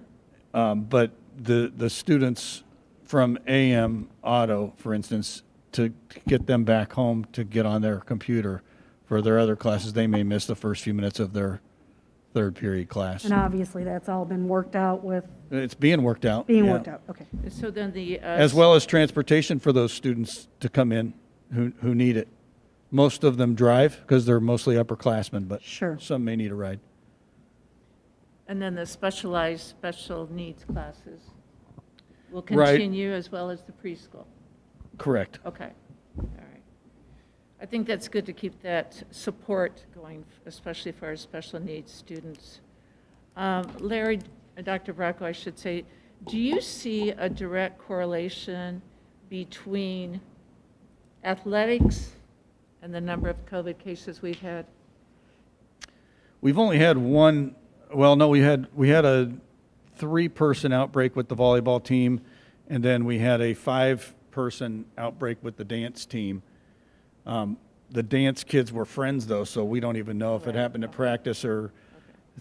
But the students from AM Auto, for instance, to get them back home to get on their computer for their other classes, they may miss the first few minutes of their third period class. And obviously, that's all been worked out with, It's being worked out. being yeah. worked out, okay. So then the. As well as transportation for those students to come in who need it. Most of them drive because they're mostly upperclassmen, but Sure. some may need a ride. And then the specialized special needs classes will Right. continue as well as the preschool? Correct. Okay, all right. I think that's good to keep that support going, especially for our special needs students. Larry, Dr. Bracco, I should say, do you see a direct correlation between athletics and the number of COVID cases we've had? We've only had one, well, no, we had a 3-person outbreak with the volleyball team, and then we had a 5-person outbreak with the dance team. The dance kids were friends, though, so we don't even know if it happened at practice or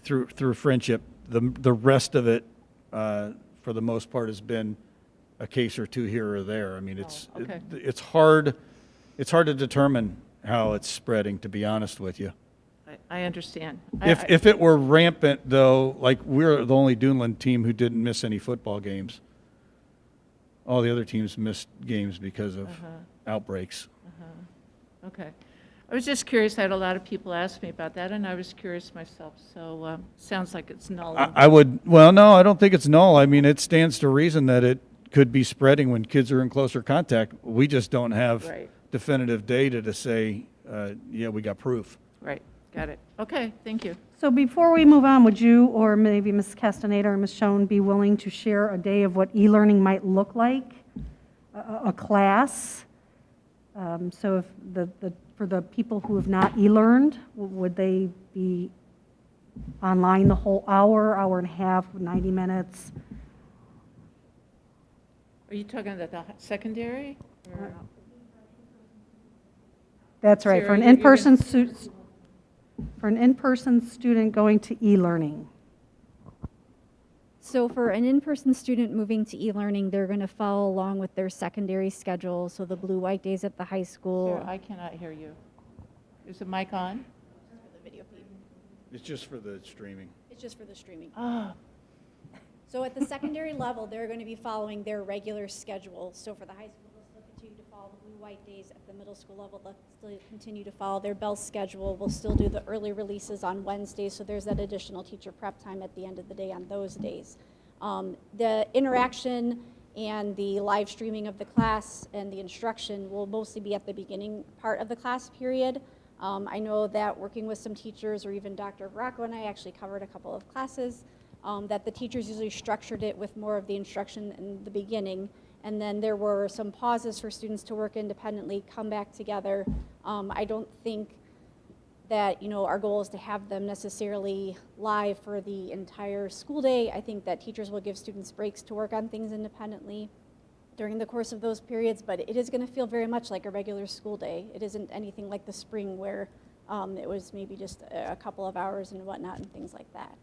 through friendship. The rest of it, for the most part, has been a case or two here or there. I mean, okay. it's hard to determine how it's spreading, to be honest with you. I understand. If it were rampant, though, like we're the only Duneland team who didn't miss any football games. All the other teams missed games because of outbreaks. Okay. I was just curious, I had a lot of people ask me about that, and I was curious myself, so sounds like it's null. Well, no, I don't think it's null. I mean, it stands to reason that it could be spreading when kids are in closer contact. We just don't have Right. definitive data to say, yeah, we got proof. Right, got it. Okay, thank you. So before we move on, would you, or maybe Ms. Castaneda or Ms. Schoen, be willing to share a day of what e-learning might look like? A class? So if for the people who have not e-learned, would they be online the whole hour, hour and a half, 90 minutes? Are you talking about the secondary? or- That's right, Sarah, for an you're in-person student going to e-learning. So for an in-person student moving to e-learning, they're going to follow along with their secondary schedule. So the blue white days at the high school. Sarah, I cannot hear you. Is the mic on? The video feed. It's just for the streaming. It's just for the streaming. Oh, So at the secondary level, they're going to be following their regular schedule. So for the high school, they'll still continue to follow all the blue white days at the middle school level. They'll still continue to follow their bell schedule. We'll still do the early releases on Wednesdays, so there's that additional teacher prep time at the end of the day on those days. The interaction and the live streaming of the class and the instruction will mostly be at the beginning part of the class period. I know that working with some teachers, or even Dr. Rocco and I actually covered a couple of classes, that the teachers usually structured it with more of the instruction in the beginning, and then there were some pauses for students to work independently, come back together. I don't think that, our goal is to have them necessarily live for the entire school day. I think that teachers will give students breaks to work on things independently during the course of those periods, but it is going to feel very much like a regular school day. It isn't anything like the spring where it was maybe just a couple of hours and whatnot and things like that.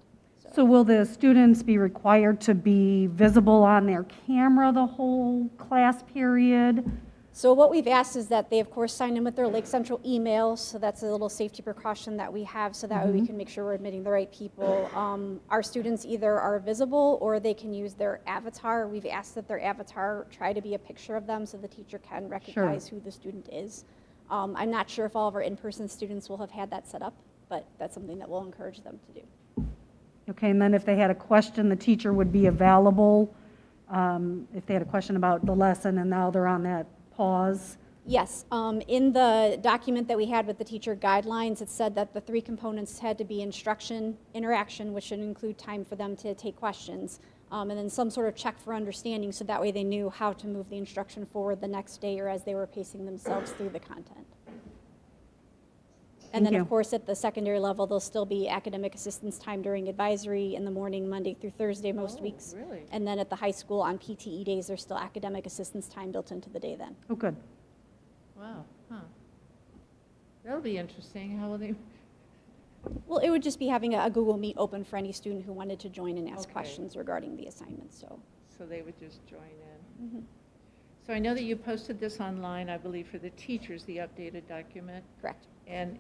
So will the students be required to be visible on their camera the whole class period? So what we've asked is that they, of course, sign in with their Lake Central email, so that's a little safety precaution that we have, so that way we can make sure we're admitting the right people. Our students either are visible or they can use their avatar. We've asked that their avatar try to be a picture of them so the teacher can recognize who the student is. I'm not sure if all of our in-person students will have had that set up, but that's something that we'll encourage them to do. Okay, and then if they had a question, the teacher would be available if they had a question about the lesson and now they're on that pause? Yes, in the document that we had with the teacher guidelines, it said that the 3 components had to be instruction, interaction, which should include time for them to take questions, and then some sort of check for understanding, so that way they knew how to move the instruction forward the next day or as they were pacing themselves through the content. And then, of course, at the secondary level, there'll still be academic assistance time during advisory in the morning, Monday through Thursday, most weeks. Really? And then at the high school on PTE days, there's still academic assistance time built into the day then. Oh, good. Wow, huh. That'll be interesting. How will they, Well, it would just be having a Google Meet open for any student who wanted to join and ask Okay. questions regarding the assignment, so. so they would just join in? So I know that you posted this online, I believe, for the teachers, the updated document. Correct. And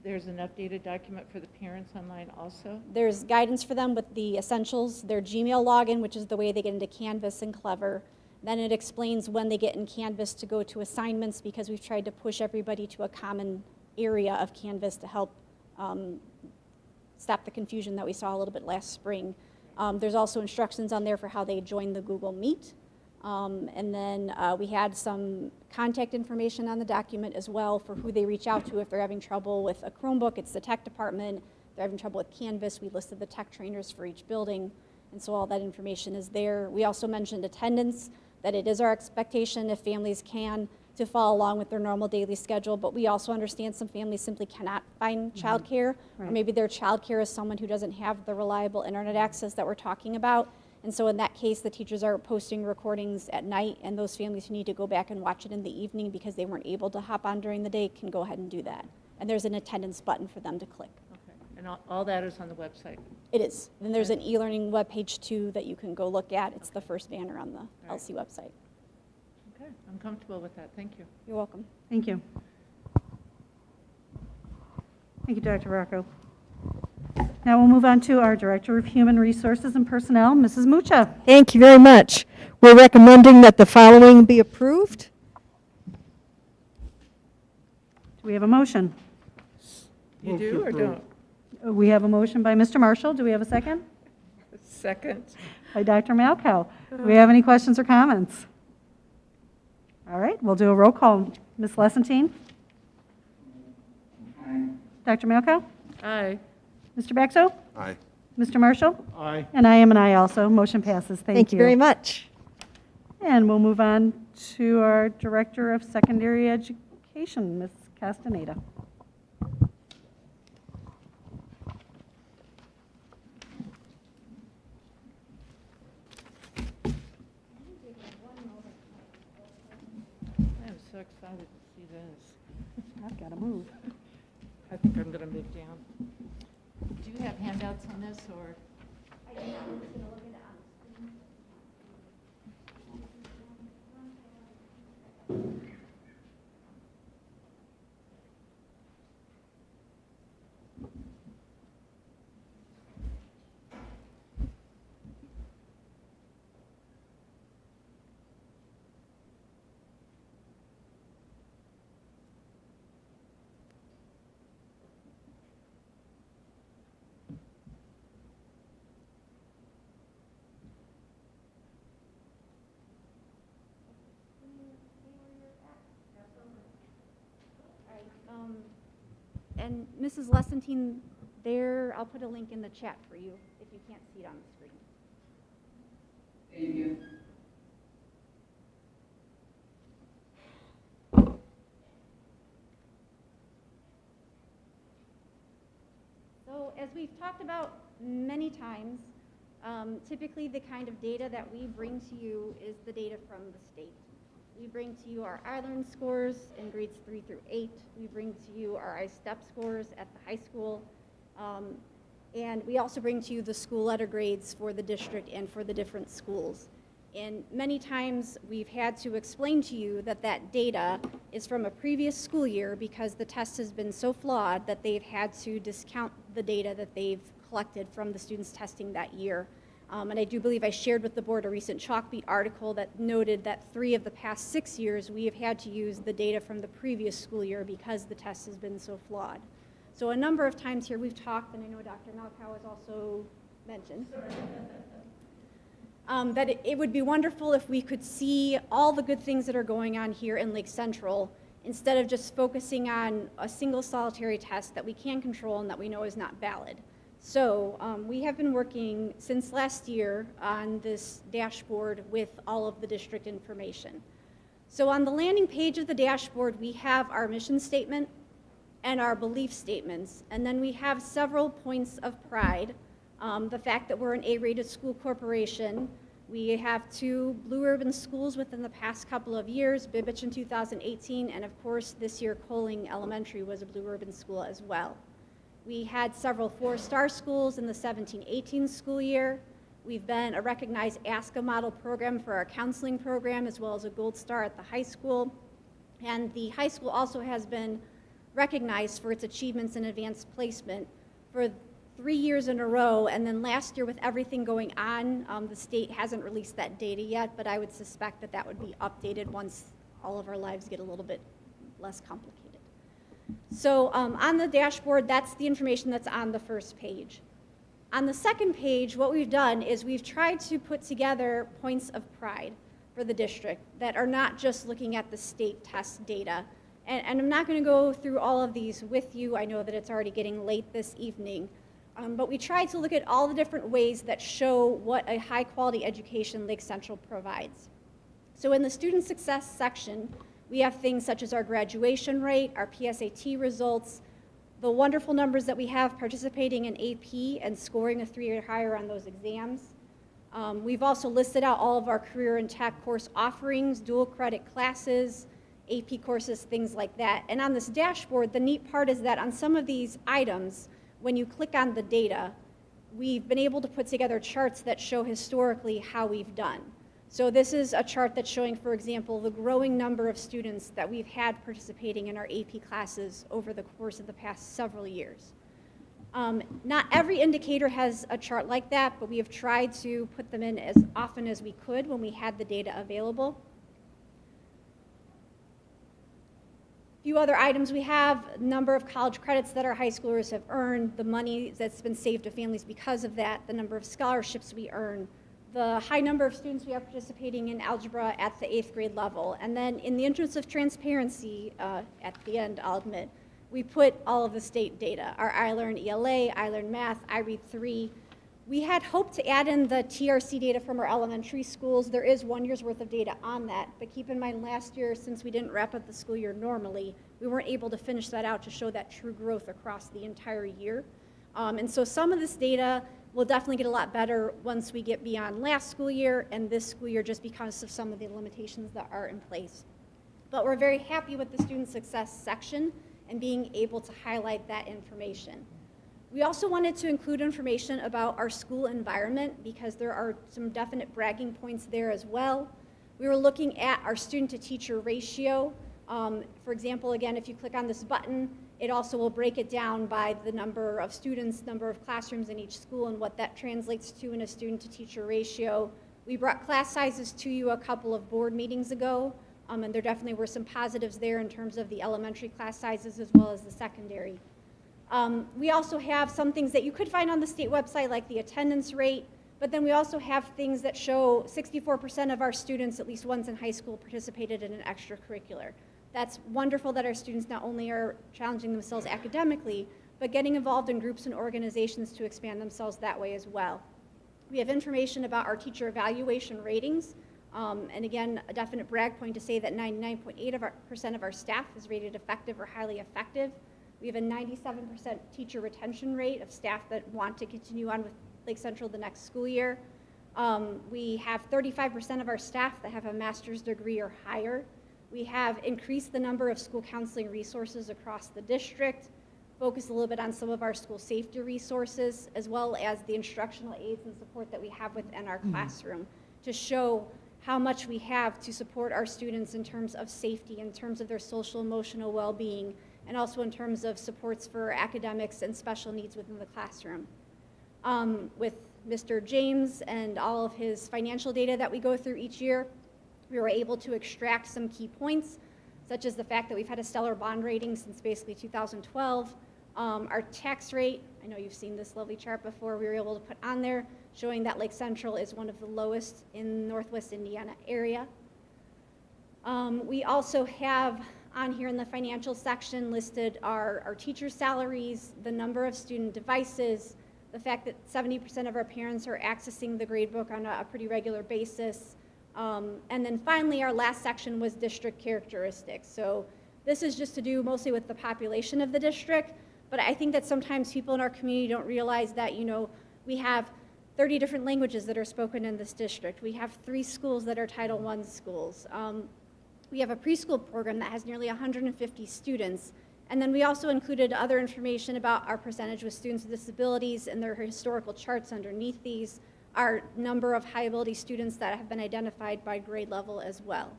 there's an updated document for the parents online also? There's guidance for them with the essentials, their Gmail login, which is the way they get into Canvas and Clever. Then it explains when they get in Canvas to go to assignments, because we've tried to push everybody to a common area of Canvas to help stop the confusion that we saw a little bit last spring. There's also instructions on there for how they join the Google Meet. And then we had some contact information on the document as well for who they reach out to if they're having trouble with a Chromebook. It's the tech department. If they're having trouble with Canvas, we listed the tech trainers for each building. And so all that information is there. We also mentioned attendance, that it is our expectation, if families can, to follow along with their normal daily schedule. But we also understand some families simply cannot find childcare, or maybe their childcare is someone who doesn't have the reliable internet access that we're talking about. And so in that case, the teachers are posting recordings at night, and those families who need to go back and watch it in the evening because they weren't able to hop on during the day can go ahead and do that. And there's an attendance button for them to click. Okay, and all that is on the website? It is. Then there's an e-learning webpage too that you can go look at. It's the first banner on the LC website. Okay, I'm comfortable with that, thank you. You're welcome. Thank you. Thank you, Dr. Rocco. Now we'll move on to our Director of Human Resources and Personnel, Mrs. Mucha. Thank you very much. We're recommending that the following be approved. Do we have a motion? You Move to do or approve. don't? We have a motion by Mr. Marshall. Do we have a second? Second? By Dr. Malkow. Do we have any questions or comments? All right, we'll do a roll call. Ms. Lessentine? Dr. Malkow? Aye. Mr. Baxo? Aye. Mr. Marshall? Aye. And I am an aye also. Motion passes. Thank you. Thank you very much. And we'll move on to our Director of Secondary Education, Ms. Castaneda. I am so excited to see this. I've got to move. I think I'm going to move down. Do you have handouts on this, or? And Mrs. Lessentine, there, I'll put a link in the chat for you if you can't see it on the screen. Thank you. So as we've talked about many times, typically the kind of data that we bring to you is the data from the state. We bring to you our iLearn scores in grades 3 through 8. We bring to you our iStep scores at the high school. And we also bring to you the school letter grades for the district and for the different schools. And many times we've had to explain to you that that data is from a previous school year because the test has been so flawed that they've had to discount the data that they've collected from the students testing that year. And I do believe I shared with the board a recent Chalkbeat article that noted that 3 of the past 6 years we have had to use the data from the previous school year because the test has been so flawed. So a number of times here we've talked, and I know Dr. Malkow has also mentioned, that it would be wonderful if we could see all the good things that are going on here in Lake Central instead of just focusing on a single solitary test that we can control and that we know is not valid. So we have been working since last year on this dashboard with all of the district information. So on the landing page of the dashboard, we have our mission statement and our belief statements, and then we have several points of pride. The fact that we're an A-rated school corporation. We have 2 blue urban schools within the past couple of years, Bibbich in 2018, and of course this year Coling Elementary was a blue urban school as well. We had several 4-star schools in the 17-18 school year. We've been a recognized ASCA model program for our counseling program, as well as a gold star at the high school. And the high school also has been recognized for its achievements in advanced placement for 3 years in a row. And then last year, with everything going on, the state hasn't released that data yet, but I would suspect that that would be updated once all of our lives get a little bit less complicated. So on the dashboard, that's the information that's on the first page. On the second page, what we've done is we've tried to put together points of pride for the district that are not just looking at the state test data. And I'm not going to go through all of these with you. I know that it's already getting late this evening. But we tried to look at all the different ways that show what a high-quality education Lake Central provides. So in the student success section, we have things such as our graduation rate, our PSAT results, the wonderful numbers that we have participating in AP and scoring a 3 or higher on those exams. We've also listed out all of our career and tech course offerings, dual credit classes, AP courses, things like that. And on this dashboard, the neat part is that on some of these items, when you click on the data, we've been able to put together charts that show historically how we've done. So this is a chart that's showing, for example, the growing number of students that we've had participating in our AP classes over the course of the past several years. Not every indicator has a chart like that, but we have tried to put them in as often as we could when we had the data available. A few other items we have: number of college credits that our high schoolers have earned, the money that's been saved to families because of that, the number of scholarships we earn, the high number of students we have participating in algebra at the 8th grade level. And then in the interest of transparency, at the end, I'll admit, we put all of the state data, our iLearn ELA, iLearn Math, iRead 3. We had hoped to add in the TRC data from our elementary schools. There is 1 year's worth of data on that, but keep in mind last year, since we didn't wrap up the school year normally, we weren't able to finish that out to show that true growth across the entire year. And so some of this data will definitely get a lot better once we get beyond last school year and this school year, just because of some of the limitations that are in place. But we're very happy with the student success section and being able to highlight that information. We also wanted to include information about our school environment because there are some definite bragging points there as well. We were looking at our student-to-teacher ratio. For example, again, if you click on this button, it also will break it down by the number of students, number of classrooms in each school, and what that translates to in a student-to-teacher ratio. We brought class sizes to you a couple of board meetings ago, and there definitely were some positives there in terms of the elementary class sizes as well as the secondary. We also have some things that you could find on the state website, like the attendance rate, but then we also have things that show 64% of our students, at least once in high school, participated in an extracurricular. That's wonderful that our students not only are challenging themselves academically, but getting involved in groups and organizations to expand themselves that way as well. We have information about our teacher evaluation ratings. And again, a definite brag point to say that 99.8% of our staff is rated effective or highly effective. We have a 97% teacher retention rate of staff that want to continue on with Lake Central the next school year. We have 35% of our staff that have a master's degree or higher. We have increased the number of school counseling resources across the district, focused a little bit on some of our school safety resources, as well as the instructional aids and support that we have within our classroom to show how much we have to support our students in terms of safety, in terms of their social emotional well-being, and also in terms of supports for academics and special needs within the classroom. With Mr. James and all of his financial data that we go through each year, we were able to extract some key points, such as the fact that we've had a stellar bond rating since basically 2012. Our tax rate, I know you've seen this lovely chart before, we were able to put on there showing that Lake Central is one of the lowest in Northwest Indiana area. We also have on here in the financial section listed our teacher salaries, the number of student devices, the fact that 70% of our parents are accessing the gradebook on a pretty regular basis. And then finally, our last section was district characteristics. So this is just to do mostly with the population of the district, but I think that sometimes people in our community don't realize that, you know, we have 30 different languages that are spoken in this district. We have 3 schools that are Title I schools. We have a preschool program that has nearly 150 students. And then we also included other information about our percentage with students with disabilities and their historical charts underneath these, our number of high ability students that have been identified by grade level as well.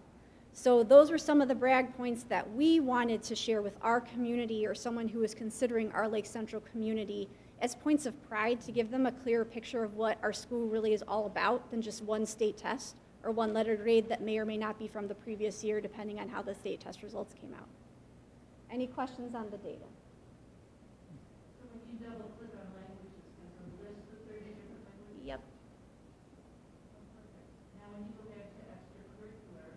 So those were some of the brag points that we wanted to share with our community or someone who is considering our Lake Central community as points of pride, to give them a clearer picture of what our school really is all about than just one state test or one letter grade that may or may not be from the previous year, depending on how the state test results came out. Any questions on the data? So when you double click on languages, there's a list of 30 different languages? Yep. Now when you go back to extracurricular.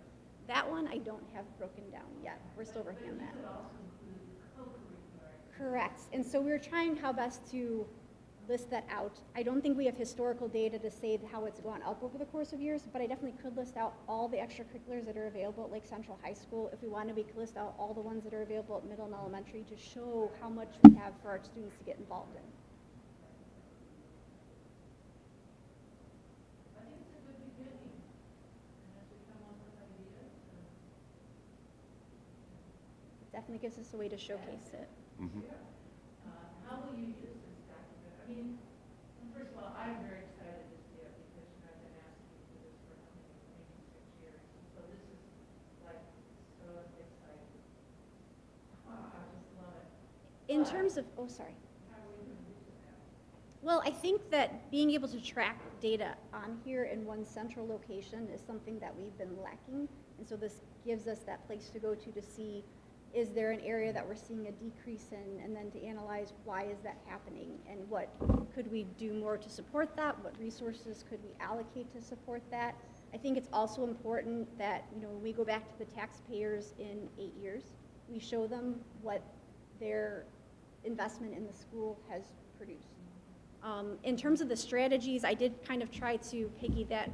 That one I don't have broken down yet. We're still working on that. But you could also include co-curricular. Correct. And so we're trying how best to list that out. I don't think we have historical data to say how it's gone up over the course of years, but I definitely could list out all the extracurriculars that are available at Lake Central High School. If we wanted, we could list out all the ones that are available at middle and elementary to show how much we have for our students to get involved in. I think it's a good beginning. And as we come up with ideas. It definitely gives us a way to showcase it. How will you use this document? I mean, first of all, I'm very excited to see it because I've been asking for this for maybe 6 years. So this is like so exciting. I just love it. In terms of, oh, sorry. How are we going to use that? Well, I think that being able to track data on here in one central location is something that we've been lacking. And so this gives us that place to go to see, is there an area that we're seeing a decrease in, and then to analyze why is that happening and what could we do more to support that, what resources could we allocate to support that. I think it's also important that, you know, when we go back to the taxpayers in 8 years, we show them what their investment in the school has produced. In terms of the strategies, I did kind of try to piggy that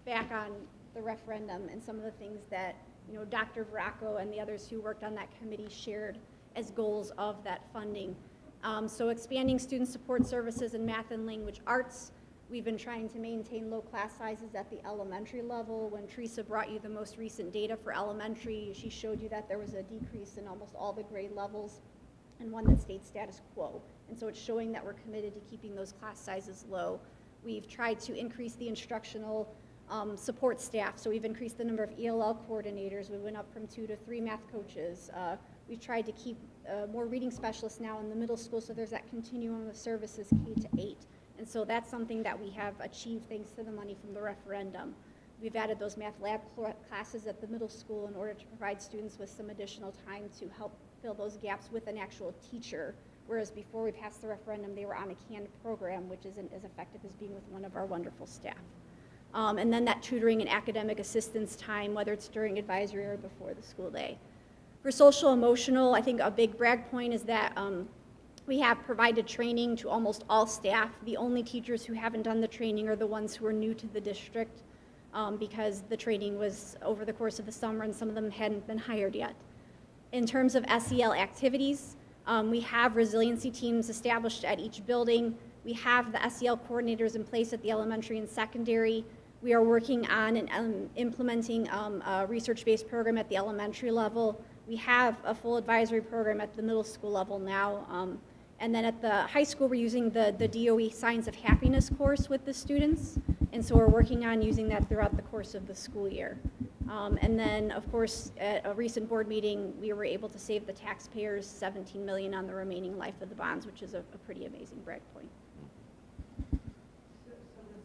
back on the referendum and some of the things that, you know, Dr. Veracco and the others who worked on that committee shared as goals of that funding. So expanding student support services in math and language arts. We've been trying to maintain low class sizes at the elementary level. When Teresa brought you the most recent data for elementary, she showed you that there was a decrease in almost all the grade levels and one that stayed status quo. And so it's showing that we're committed to keeping those class sizes low. We've tried to increase the instructional support staff. So we've increased the number of ELL coordinators. We went up from 2 to 3 math coaches. We've tried to keep more reading specialists now in the middle school, so there's that continuum of services K to 8. And so that's something that we have achieved thanks to the money from the referendum. We've added those math lab classes at the middle school in order to provide students with some additional time to help fill those gaps with an actual teacher, whereas before we passed the referendum, they were on a canned program, which isn't as effective as being with one of our wonderful staff. And then that tutoring and academic assistance time, whether it's during advisory or before the school day. For social emotional, I think a big brag point is that we have provided training to almost all staff. The only teachers who haven't done the training are the ones who are new to the district because the training was over the course of the summer and some of them hadn't been hired yet. In terms of SEL activities, we have resiliency teams established at each building. We have the SEL coordinators in place at the elementary and secondary. We are working on and implementing a research-based program at the elementary level. We have a full advisory program at the middle school level now. And then at the high school, we're using the DOE Signs of Happiness course with the students. And so we're working on using that throughout the course of the school year. And then, of course, at a recent board meeting, we were able to save the taxpayers $17 million on the remaining life of the bonds, which is a pretty amazing brag point. So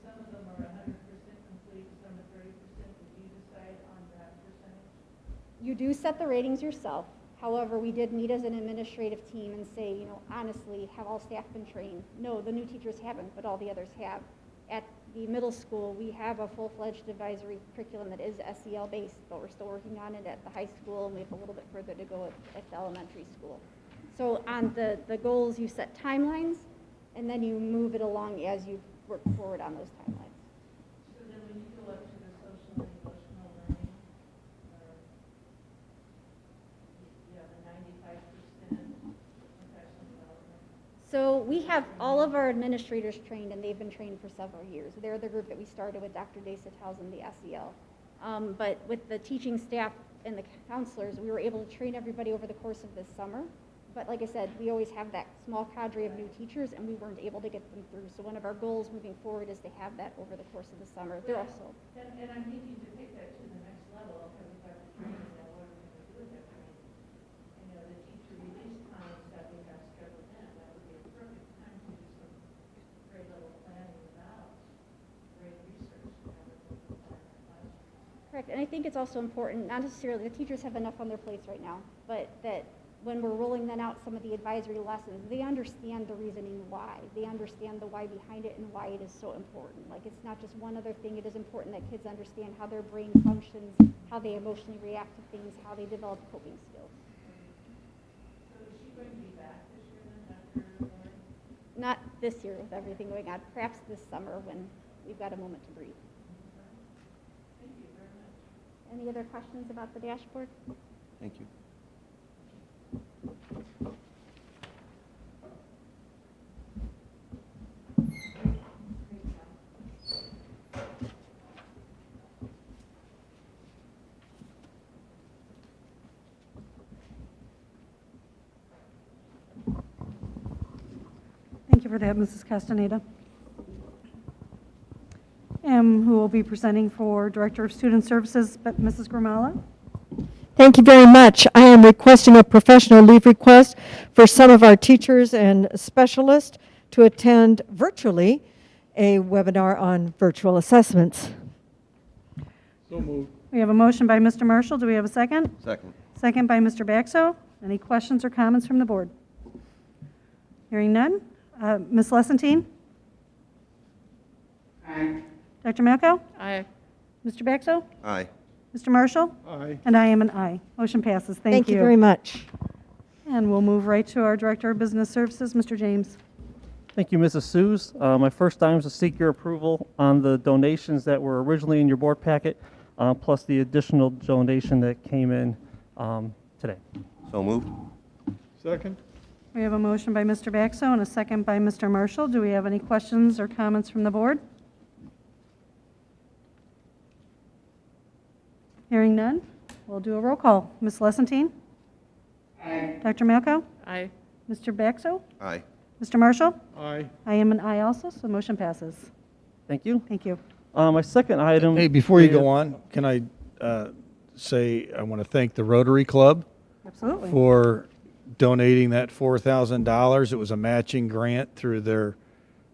some of them are 100% complete, some are 30%. Did you decide on that percentage? You do set the ratings yourself. However, we did meet as an administrative team and say, you know, honestly, have all staff been trained? No, the new teachers haven't, but all the others have. At the middle school, we have a full-fledged advisory curriculum that is SEL-based, but we're still working on it at the high school, and we have a little bit further to go at the elementary school. So on the goals, you set timelines, and then you move it along as you work forward on those timelines. So then when you go up to the social and emotional learning, the 95% professional development. So we have all of our administrators trained, and they've been trained for several years. They're the group that we started with Dr. Desautel and the SEL. But with the teaching staff and the counselors, we were able to train everybody over the course of this summer. But like I said, we always have that small cadre of new teachers, and we weren't able to get them through. So one of our goals moving forward is to have that over the course of the summer. They're also. And I'm thinking to take that to the next level, okay, we've got the training, now what are we going to do with that training? You know, the teacher release times that we have scheduled in, that would be a perfect time to do some grade level planning without great research to have it look like that classroom. Correct, and I think it's also important, not necessarily, the teachers have enough on their plates right now, but that when we're rolling then out some of the advisory lessons, they understand the reasoning why. They understand the why behind it and why it is so important. Like, it's not just one other thing. It is important that kids understand how their brain functions, how they emotionally react to things, how they develop coping skills. So is she going to be back this year then after Lori? Not this year with everything going on, perhaps this summer when we've got a moment to breathe. Thank you very much. Any other questions about the dashboard? Thank you. Thank you for that, Mrs. Castaneda. And who will be presenting for Director of Student Services, but Mrs. Grimala? Thank you very much. I am requesting a professional leave request for some of our teachers and specialists to attend virtually a webinar on virtual assessments. So moved. We have a motion by Mr. Marshall. Do we have a second? Second. Second by Mr. Baxo. Any questions or comments from the board? Hearing none. Ms. Lessentine? Aye. Dr. Malko? Aye. Mr. Baxo? Aye. Mr. Marshall? Aye. And I am an aye. Motion passes. Thank you very much. And we'll move right to our Director of Business Services, Mr. James. Thank you, Mrs. Sues. My first time is to seek your approval on the donations that were originally in your board packet, plus the additional donation that came in today. So moved. Second? We have a motion by Mr. Baxo and a second by Mr. Marshall. Do we have any questions or comments from the board? Hearing none, we'll do a roll call. Ms. Lessentine? Aye. Dr. Malko? Aye. Mr. Baxo? Aye. Mr. Marshall? Aye. I am an aye also, so the motion passes. Thank you. Thank you. My second item. Hey, before you is- go on, can I say I want to thank the Rotary Club Absolutely. for donating that $4,000. It was a matching grant through their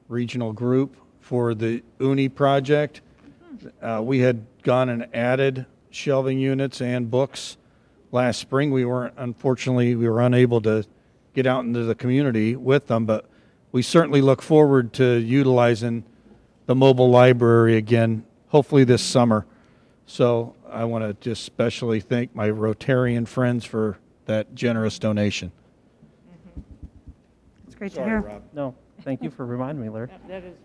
regional group for the UNI project. We had gone and added shelving units and books last spring. Unfortunately, we were unable to get out into the community with them, but we certainly look forward to utilizing the mobile library again, hopefully this summer. So I want to just especially thank my Rotarian friends for that generous donation. It's great to Sorry, hear. Rob. No, thank you for reminding me, Larry. That is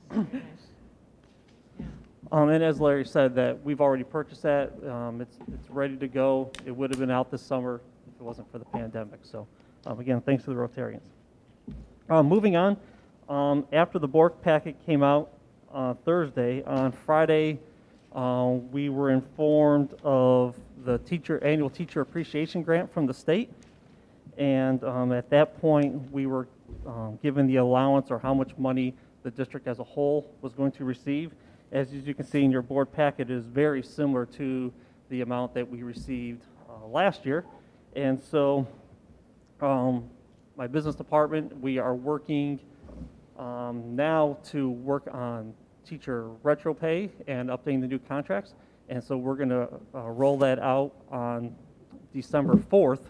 very nice. Very nice. And as Larry said, that we've already purchased that. It's ready to go. It would have been out this summer if it wasn't for the pandemic. So again, thanks to the Rotarians. Moving on, after the Bork packet came out Thursday, on Friday, we were informed of the annual teacher appreciation grant from the state. And at that point, we were given the allowance or how much money the district as a whole was going to receive. As you can see in your board packet, is very similar to the amount that we received last year. And so my business department, we are working now to work on teacher retro pay and updating the new contracts. And so we're going to roll that out on December 4th.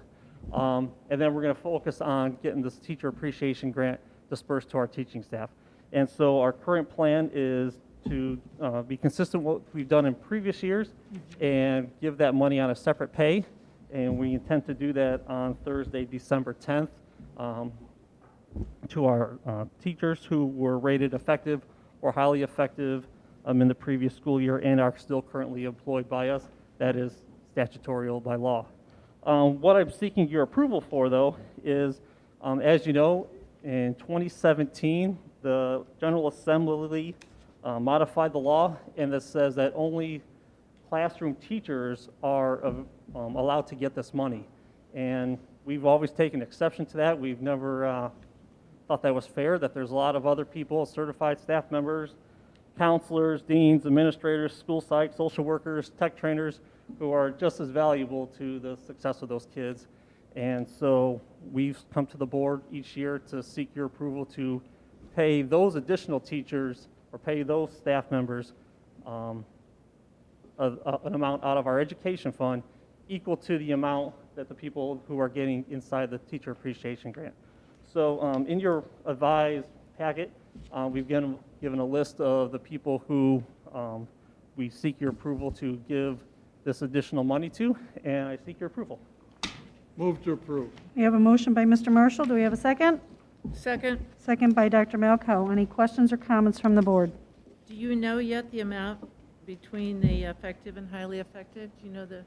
And then we're going to focus on getting this teacher appreciation grant dispersed to our teaching staff. And so our current plan is to be consistent with what we've done in previous years and give that money on a separate pay. And we intend to do that on Thursday, December 10th, to our teachers who were rated effective or highly effective in the previous school year and are still currently employed by us. That is statutory by law. What I'm seeking your approval for, though, is, as you know, in 2017, the General Assembly modified the law, and it says that only classroom teachers are allowed to get this money. And we've always taken exception to that. We've never thought that was fair, that there's a lot of other people, certified staff members, counselors, deans, administrators, school psych, social workers, tech trainers, who are just as valuable to the success of those kids. And so we've come to the board each year to seek your approval to pay those additional teachers or pay those staff members an amount out of our education fund equal to the amount that the people who are getting inside the teacher appreciation grant. So in your advised packet, we've given a list of the people who we seek your approval to give this additional money to, and I seek your approval. Move to approve. We have a motion by Mr. Marshall. Do we have a second? Second, Second by Dr. Malco. Any questions or comments from the board? do you know yet the amount between the effective and highly effective? Do you know the?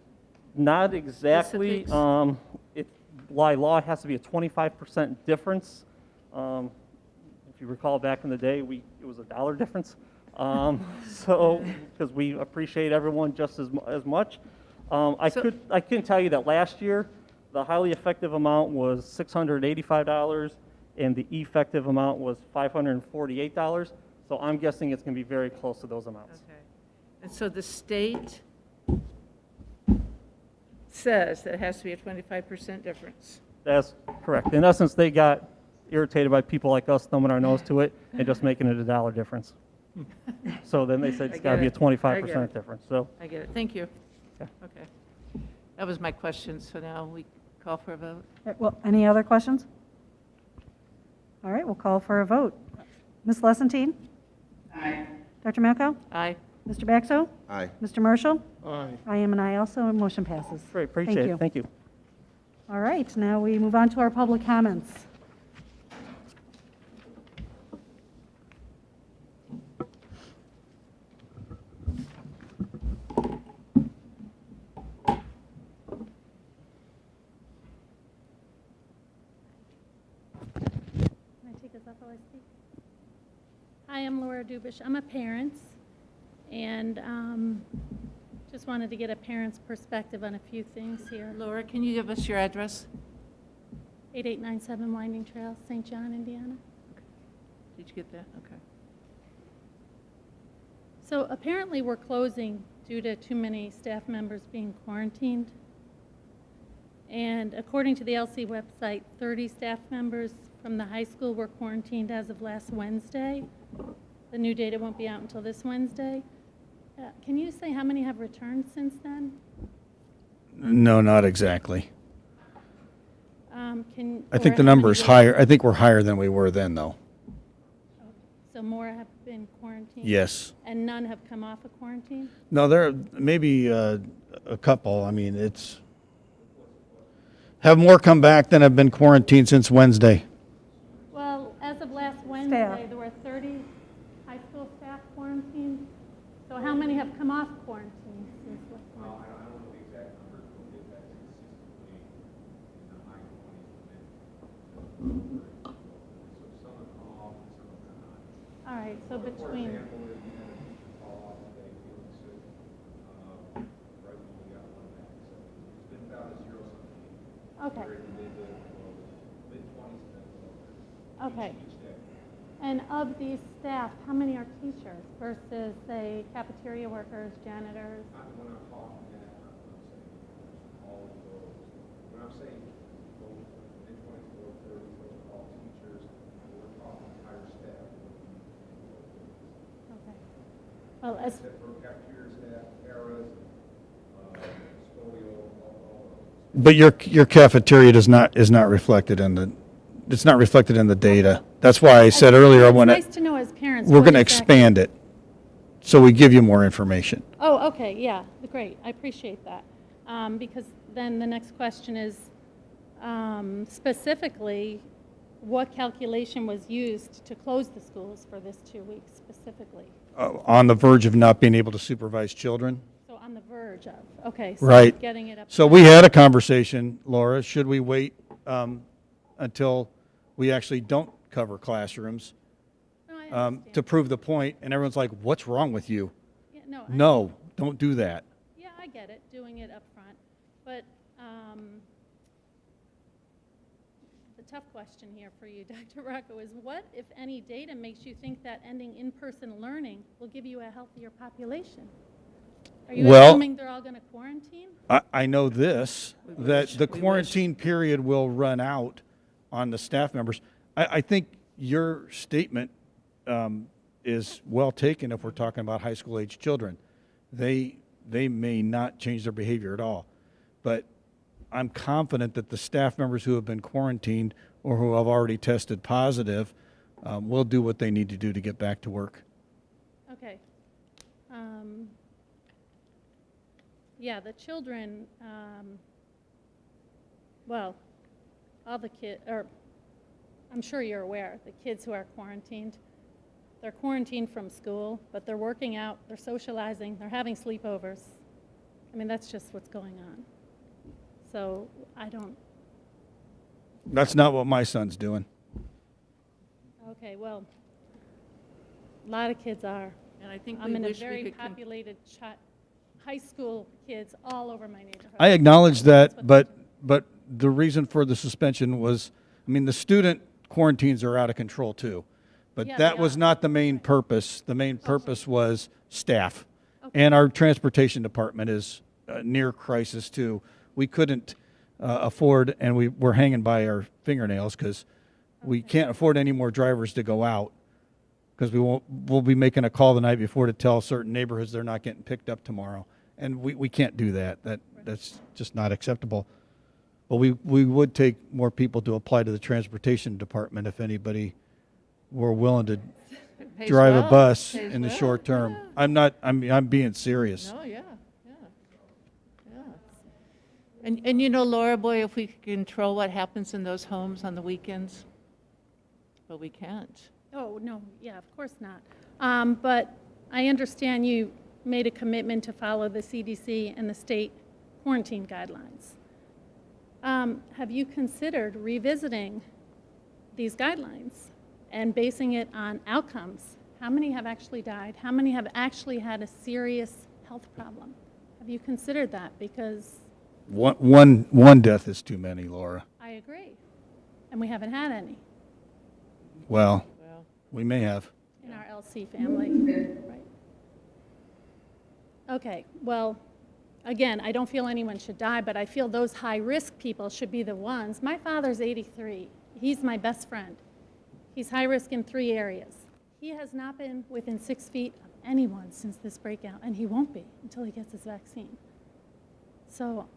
Not exactly. Specifics? By law, it has to be a 25% difference. If you recall back in the day, it was $1 difference. So, because we appreciate everyone just as much. I can tell you that last year, the highly effective amount was $685, and the effective amount was $548. So I'm guessing it's going to be very close to those amounts. Okay. And so the state says that it has to be a 25% difference. That's correct. In essence, they got irritated by people like us thumbing our nose to it and just making it $1 difference. So then they said it's got to be a 25% difference. So I get it. Thank you. Okay. Okay. That was my question, so now we call for a vote. Well, any other questions? All right, we'll call for a vote. Ms. Lessentine? Aye. Dr. Malco? Aye. Mr. Baxo? Aye. Mr. Marshall? Aye. I am an aye also, and motion passes. great, appreciate you. it. Thank you. All right, now we move on to our public comments. Can I take this up while I speak? Hi, I'm Laura Dubish. I'm a parent, and just wanted to get a parent's perspective on a few things here. Laura, can you give us your address? 8897 Winding Trail, St. John, Indiana. Did you get that? Okay. So apparently we're closing due to too many staff members being quarantined. And according to the LC website, 30 staff members from the high school were quarantined as of last Wednesday. The new data won't be out until this Wednesday. Can you say how many have returned since then? No, not exactly. I think the or how number many is did- higher. I think we're higher than we were then, though. So more have been quarantined? Yes. And none have come off of quarantine? No, there may be a couple. I mean, Have more come back than have been quarantined since Wednesday. Well, as of last Wednesday, there were 30 high school staff quarantined. So how many have come off quarantine since last Wednesday? I don't know the exact numbers, but we'll get that consistently in the high 20s. So some have come off and some have not. All right, so For between, example, if you had a teacher call off today feeling sick, right when we got one back, so it's been about a zero-sum game. okay, We're in the mid-20s to mid-30s. okay. Each day. And of these staff, how many are teachers versus, say, cafeteria workers, janitors? When I'm talking that, I'm saying all of those. When I'm saying those mid-20s, low 30s, those are all teachers, we're talking entire staff. Okay. Well, as, Except for cafeteria staff, paras, custodial, all those. But your cafeteria is not reflected in the, it's not reflected in the data. That's why I said earlier, it's when nice to know as parents. we're what going to exactly- expand it, so we give you more information. Oh, okay, yeah, great, I appreciate that. Because then the next question is, specifically, what calculation was used to close the schools for this 2 weeks specifically? On the verge of not being able to supervise children. So on the verge of, okay, so Right. getting it up. So we had a conversation, Laura, should we wait until we actually don't cover classrooms No, I understand. to prove the point? And everyone's like, what's wrong with you? Yeah, no, No, don't do that. Yeah, I get it, doing it up front. But the tough question here for you, Dr. Rocco, is what, if any, data makes you think that ending in-person learning will give you a healthier population? Are you Well- assuming they're all going to quarantine? I know this, that the quarantine period will run out on the staff members. I think your statement is well taken if we're talking about high school age children. They may not change their behavior at all. But I'm confident that the staff members who have been quarantined or who have already tested positive will do what they need to do to get back to work. Okay. Yeah, the children, well, all the or I'm sure you're aware, the kids who are quarantined, they're quarantined from school, but they're working out, they're socializing, they're having sleepovers. I mean, that's just what's going on. So I don't, That's not what my son's doing. okay, well, a lot of kids are. And I think I'm we in a wish we very could populated high school kids all over my neighborhood. I acknowledge that, That's what- but the reason for the suspension was, I mean, the student quarantines are out of control too. But Yeah, that they was are. not the main purpose. The main purpose was staff. And our transportation department is near crisis too. We couldn't afford, and we're hanging by our fingernails because we can't afford any more drivers to go out, because we'll be making a call the night before to tell certain neighborhoods they're not getting picked up tomorrow. And we can't do that. That's just not acceptable. But we would take more people to apply to the transportation department if anybody were willing to Pays drive well, a bus pays in the well, short term. yeah. I'm being serious. No, yeah. And you know, Laura, boy, if we could control what happens in those homes on the weekends, but we can't. Oh, no, yeah, of course not. But I understand you made a commitment to follow the CDC and the state quarantine guidelines. Have you considered revisiting these guidelines and basing it on outcomes? How many have actually died? How many have actually had a serious health problem? Have you considered that? Because One death is too many, Laura. I agree, and we haven't had any Well, we may have. in our LC family. Right. Okay, well, again, I don't feel anyone should die, but I feel those high-risk people should be the ones. My father's 83. He's my best friend. He's high risk in 3 areas. He has not been within 6 feet of anyone since this breakout, and he won't be until he gets his vaccine. So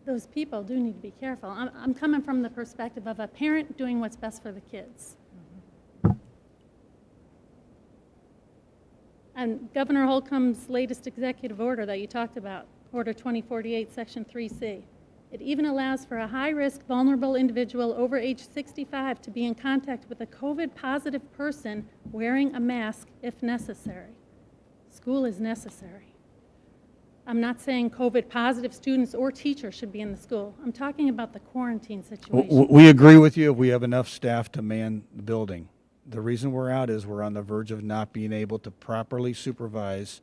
those people do need to be careful. I'm coming from the perspective of a parent doing what's best for the kids. And Governor Holcomb's latest executive order that you talked about, Order 2048, Section 3C, It even allows for a high-risk, vulnerable individual over age 65 to be in contact with a COVID-positive person wearing a mask if necessary. School is necessary. I'm not saying COVID-positive students or teachers should be in the school. I'm talking about the quarantine situation. We agree with you if we have enough staff to man the building. The reason we're out is we're on the verge of not being able to properly supervise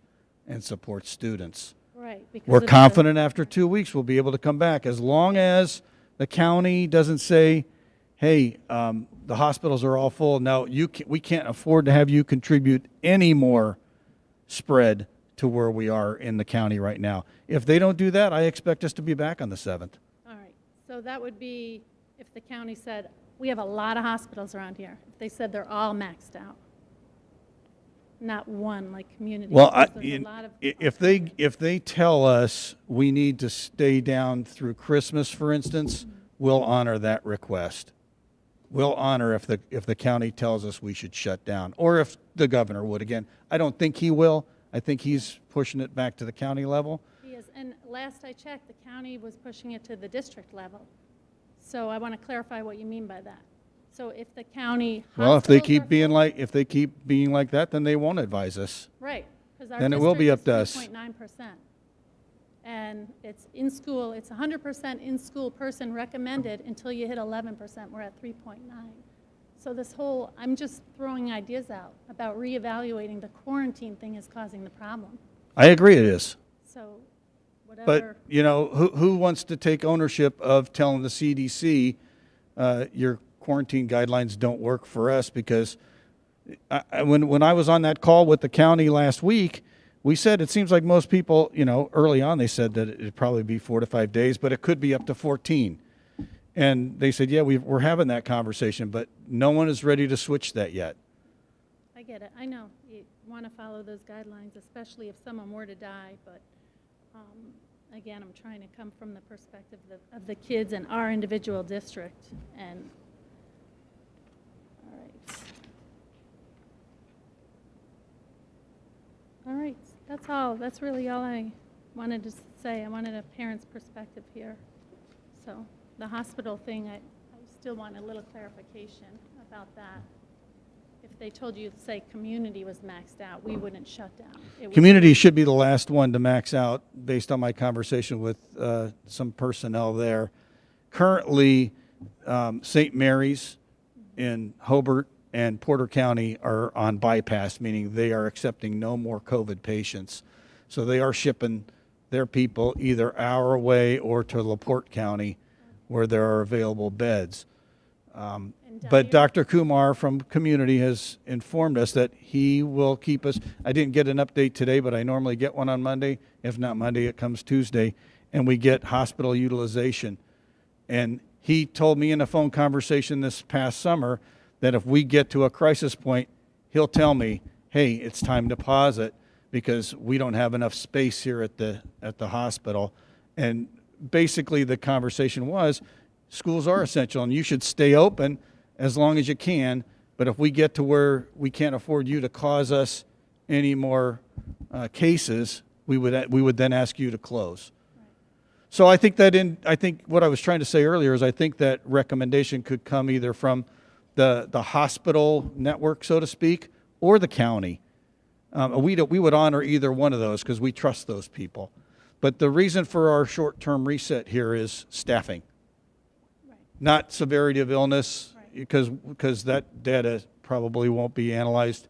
and support students. Right. because We're of the- confident after 2 weeks we'll be able to come back, as long as the county doesn't say, hey, the hospitals are all full. Now, we can't afford to have you contribute any more spread to where we are in the county right now. If they don't do that, I expect us to be back on the 7th. All right, so that would be if the county said, we have a lot of hospitals around here. If they said they're all maxed out, not one like community. Well, because there's a lot of- if they tell us we need to stay down through Christmas, for instance, we'll honor that request. We'll honor if the county tells us we should shut down, or if the governor would. Again, I don't think he will. I think he's pushing it back to the county level. He is, and last I checked, the county was pushing it to the district level. So I want to clarify what you mean by that. So if the county Well, if they hospitals keep are being full- like that, then they won't advise us. Right, because our Then it will be district up to is us. 3.9%. And it's in school, it's 100% in-school person recommended until you hit 11%. We're at 3.9. So this whole, I'm just throwing ideas out about reevaluating the quarantine thing is causing the problem. I agree it is. So But, whatever, you know, who wants to take ownership of telling the CDC, your quarantine guidelines don't work for us? Because when I was on that call with the county last week, we said it seems like most people, you know, early on they said that it'd probably be 4 to 5 days, but it could be up to 14. And they said, yeah, we're having that conversation, but no one is ready to switch that yet. I get it, I know, you want to follow those guidelines, especially if someone were to die, but again, I'm trying to come from the perspective of the kids in our individual district, and, all right. All right, that's really all I wanted to say. I wanted a parent's perspective here. So the hospital thing, I still want a little clarification about that. If they told you, say, community was maxed out, we wouldn't shut down. It would- Community should be the last one to max out, based on my conversation with some personnel there. Currently, St. Mary's in Hobart and Porter County are on bypass, meaning they are accepting no more COVID patients. So they are shipping their people either our way or to LaPorte County, where there are available beds. But Dr. Kumar from Community has informed us that he will keep us. I didn't get an update today, but I normally get one on Monday. If not Monday, it comes Tuesday, and we get hospital utilization. And he told me in a phone conversation this past summer that if we get to a crisis point, he'll tell me, hey, it's time to pause it because we don't have enough space here at the hospital. And basically the conversation was, schools are essential and you should stay open as long as you can, but if we get to where we can't afford you to cause us any more cases, we would then ask you to close. So I think what I was trying to say earlier is I think that recommendation could come either from the hospital network, so to speak, or the county. We would honor either one of those because we trust those people. But the reason for our short-term reset here is staffing, not severity of illness, because that data probably won't be analyzed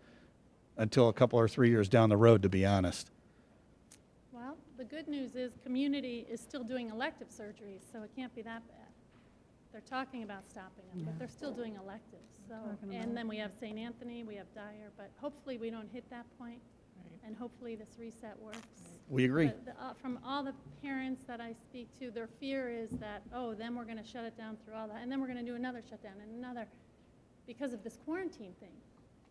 until a couple or 3 years down the road, to be honest. Well, the good news is community is still doing elective surgeries, so it can't be that bad. They're talking about stopping them, but they're still doing electives. So, and then we have St. Anthony, we have Dyer, but hopefully we don't hit that point, and hopefully this reset works. We agree. But from all the parents that I speak to, their fear is that, oh, then we're going to shut it down through all that, and then we're going to do another shutdown and another, because of this quarantine thing.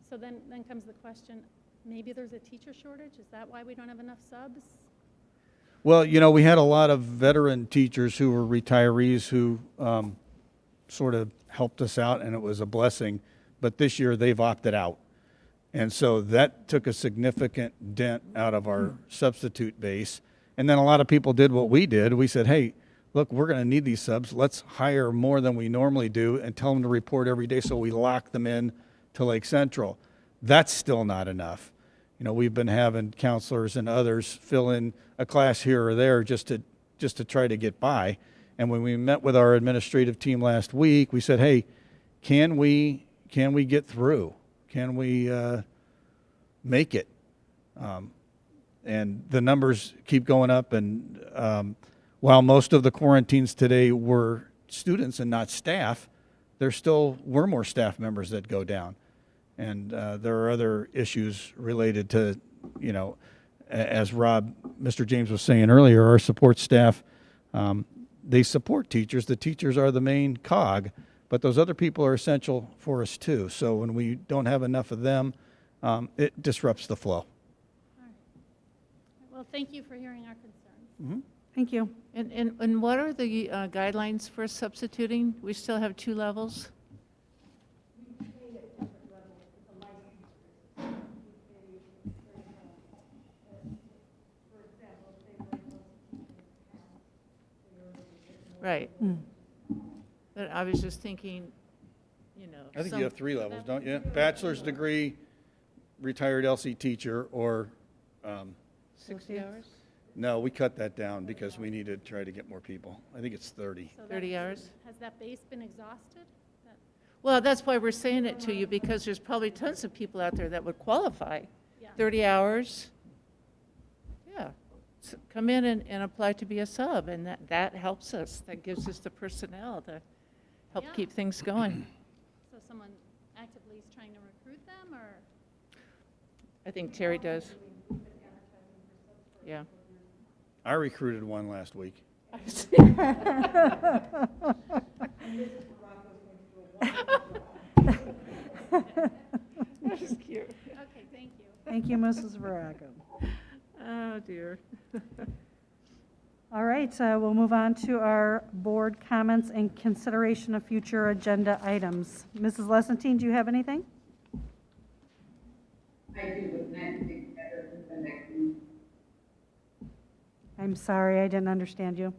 So then comes the question, maybe there's a teacher shortage? Is that why we don't have enough subs? Well, you know, we had a lot of veteran teachers who were retirees who sort of helped us out, and it was a blessing. But this year they've opted out. And so that took a significant dent out of our substitute base. And then a lot of people did what we did. We said, hey, look, we're going to need these subs. Let's hire more than we normally do and tell them to report every day so we lock them in to Lake Central. That's still not enough. You know, we've been having counselors and others fill in a class here or there just to try to get by. And when we met with our administrative team last week, we said, hey, can we get through? Can we make it? And the numbers keep going up. And while most of the quarantines today were students and not staff, there still were more staff members that go down. And there are other issues related to, you know, as Mr. James was saying earlier, our support staff, they support teachers. The teachers are the main cog, but those other people are essential for us too. So when we don't have enough of them, it disrupts the flow. All right. Well, thank you for hearing our concerns. Mm-hmm. Thank you. And what are the guidelines for substituting? We still have 2 levels? Right. But I was just thinking, you know. I think you have 3 levels, don't you? Bachelor's degree, retired LC teacher, or 60 hours? no, we cut that down because we need to try to get more people. I think it's 30. So 30 hours? Has that base been exhausted? Well, that's why we're saying it to you, because there's probably tons of people out there that would qualify. Yeah. 30 hours, yeah. Come in and apply to be a sub, and that helps us. That gives us the personnel to help Yeah. keep things going. So someone actively is trying to recruit them, or? I think Terry does. Yeah. I recruited one last week. That is cute. Okay, thank you. Thank you, Mrs. Virago. Oh, dear. All right, we'll move on to our board comments and consideration of future agenda items. Mrs. Lessentine, do you have anything? I do, but next week, better than the next week. I'm sorry, I didn't understand you.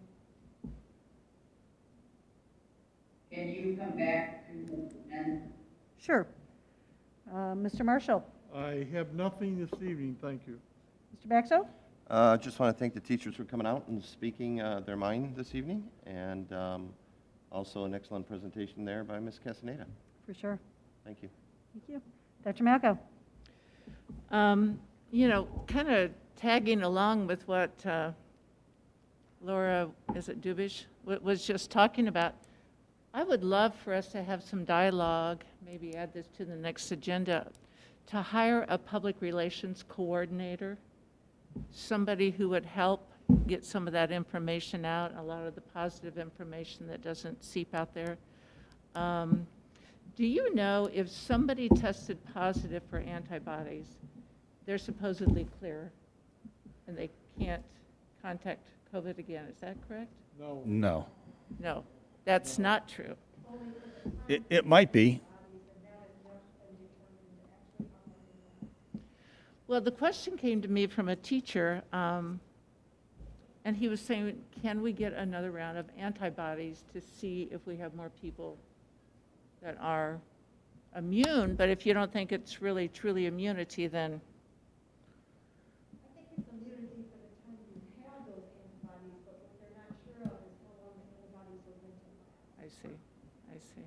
Can you come back to the end? Sure. Mr. Marshall? I have nothing this evening, thank you. Mr. Baxo? Just want to thank the teachers for coming out and speaking their mind this evening, and also an excellent presentation there by Ms. Castaneda. For sure. Thank you. Thank you. Dr. Malco? You know, kind of tagging along with what Laura, is it Dubish, was just talking about, I would love for us to have some dialogue, maybe add this to the next agenda, to hire a public relations coordinator, somebody who would help get some of that information out, a lot of the positive information that doesn't seep out there. Do you know if somebody tested positive for antibodies, they're supposedly clear and they can't contact COVID again? Is that correct? No. No. No, that's not true. It might be. Well, the question came to me from a teacher, and he was saying, can we get another round of antibodies to see if we have more people that are immune? But if you don't think it's really truly immunity, then. I think it's immunity for the time you have those antibodies, but what they're not sure of is how long the antibodies will last. I see,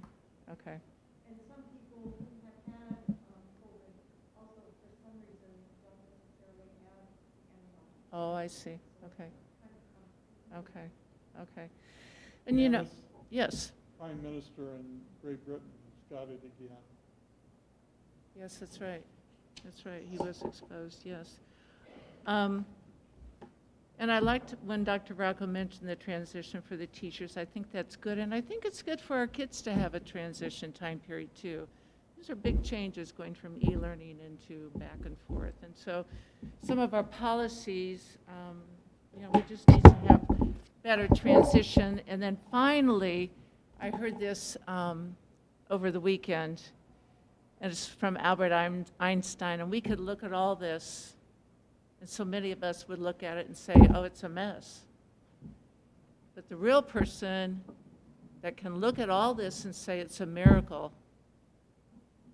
okay. And some people who have had COVID also, for some reason, don't necessarily have antibodies. Oh, I see, okay. And you know, Yes. yes, Prime Minister in Great Britain has got it again. yes, that's right, he was exposed, yes. And I liked when Dr. Rocco mentioned the transition for the teachers. I think that's good, and I think it's good for our kids to have a transition time period too. These are big changes going from e-learning into back and forth. And so some of our policies, you know, we just need to have better transition. And then finally, I heard this over the weekend, and it's from Albert Einstein, and we could look at all this, and so many of us would look at it and say, oh, it's a mess. But the real person that can look at all this and say it's a miracle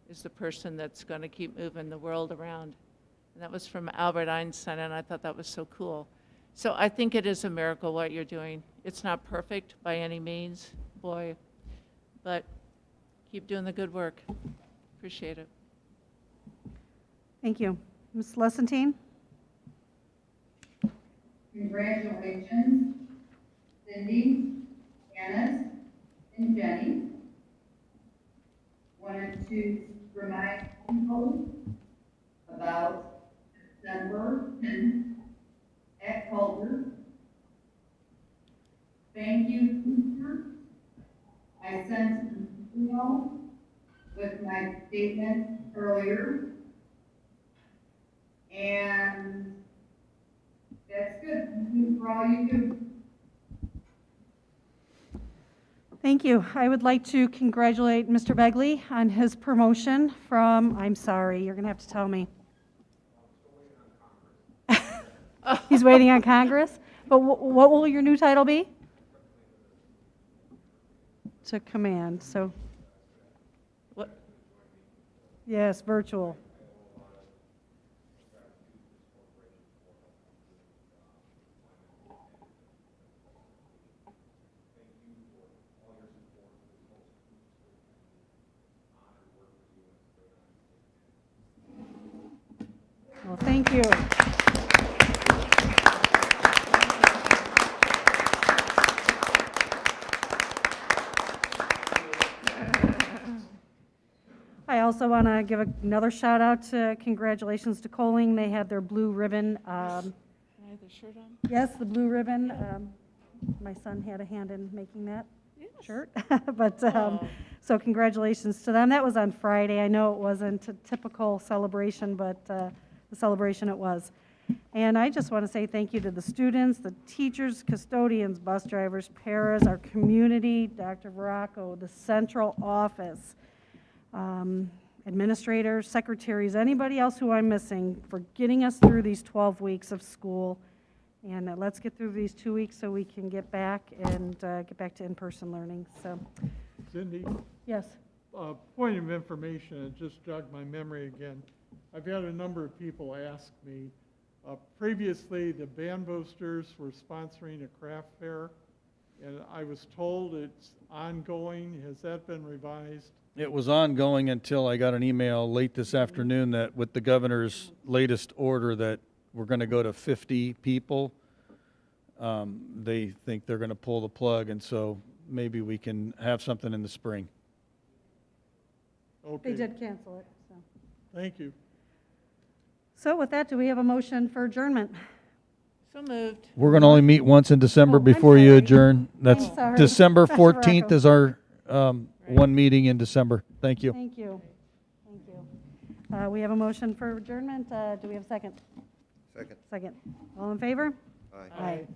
is the person that's going to keep moving the world around. And that was from Albert Einstein, and I thought that was so cool. So I think it is a miracle what you're doing. It's not perfect by any means, boy, but keep doing the good work. Appreciate it. Thank you. Ms. Lessentine? Congratulations, Cindy, Janice, and Jenny. Wanted to remind people about December 10th at Culver. Thank you, teacher. I sent an email with my statement earlier. And that's good. Thank you for all you do. Thank you. I would like to congratulate Mr. Begley on his promotion from, I'm sorry, you're going to have to tell me. He's waiting on Congress? But what will your new title be? To command, so. What? Yes, virtual. Well, thank you. I also want to give another shout out to congratulations to Coling. They had their blue ribbon. Can I have the shirt on? Yes, the blue ribbon. My son had a hand in making that shirt. But so congratulations to them. That was on Friday. I know it wasn't a typical celebration, but the celebration it was. And I just want to say thank you to the students, the teachers, custodians, bus drivers, paras, our community, Dr. Veracco, the central office, administrators, secretaries, anybody else who I'm missing for getting us through these 12 weeks of school. And let's get through these 2 weeks so we can get back and get back to in-person learning. So, Cindy, yes. point of information, it just jogged my memory again. I've had a number of people ask me, previously the Band Boosters were sponsoring a craft fair, and I was told it's ongoing. Has that been revised? It was ongoing until I got an email late this afternoon that with the governor's latest order that we're going to go to 50 people. They think they're going to pull the plug, and so maybe we can have something in the spring. Okay. They did cancel it. So. Thank you. So with that, do we have a motion for adjournment? So moved. We're going to only meet once in December Oh, I'm before you sorry. adjourn. That's I'm sorry. December Dr. 14th Rocco. is our one meeting in December. Thank you. Thank you. Thank you. We have a motion for adjournment. Do we have a second? Second. Second. All in favor? Aye. Aye.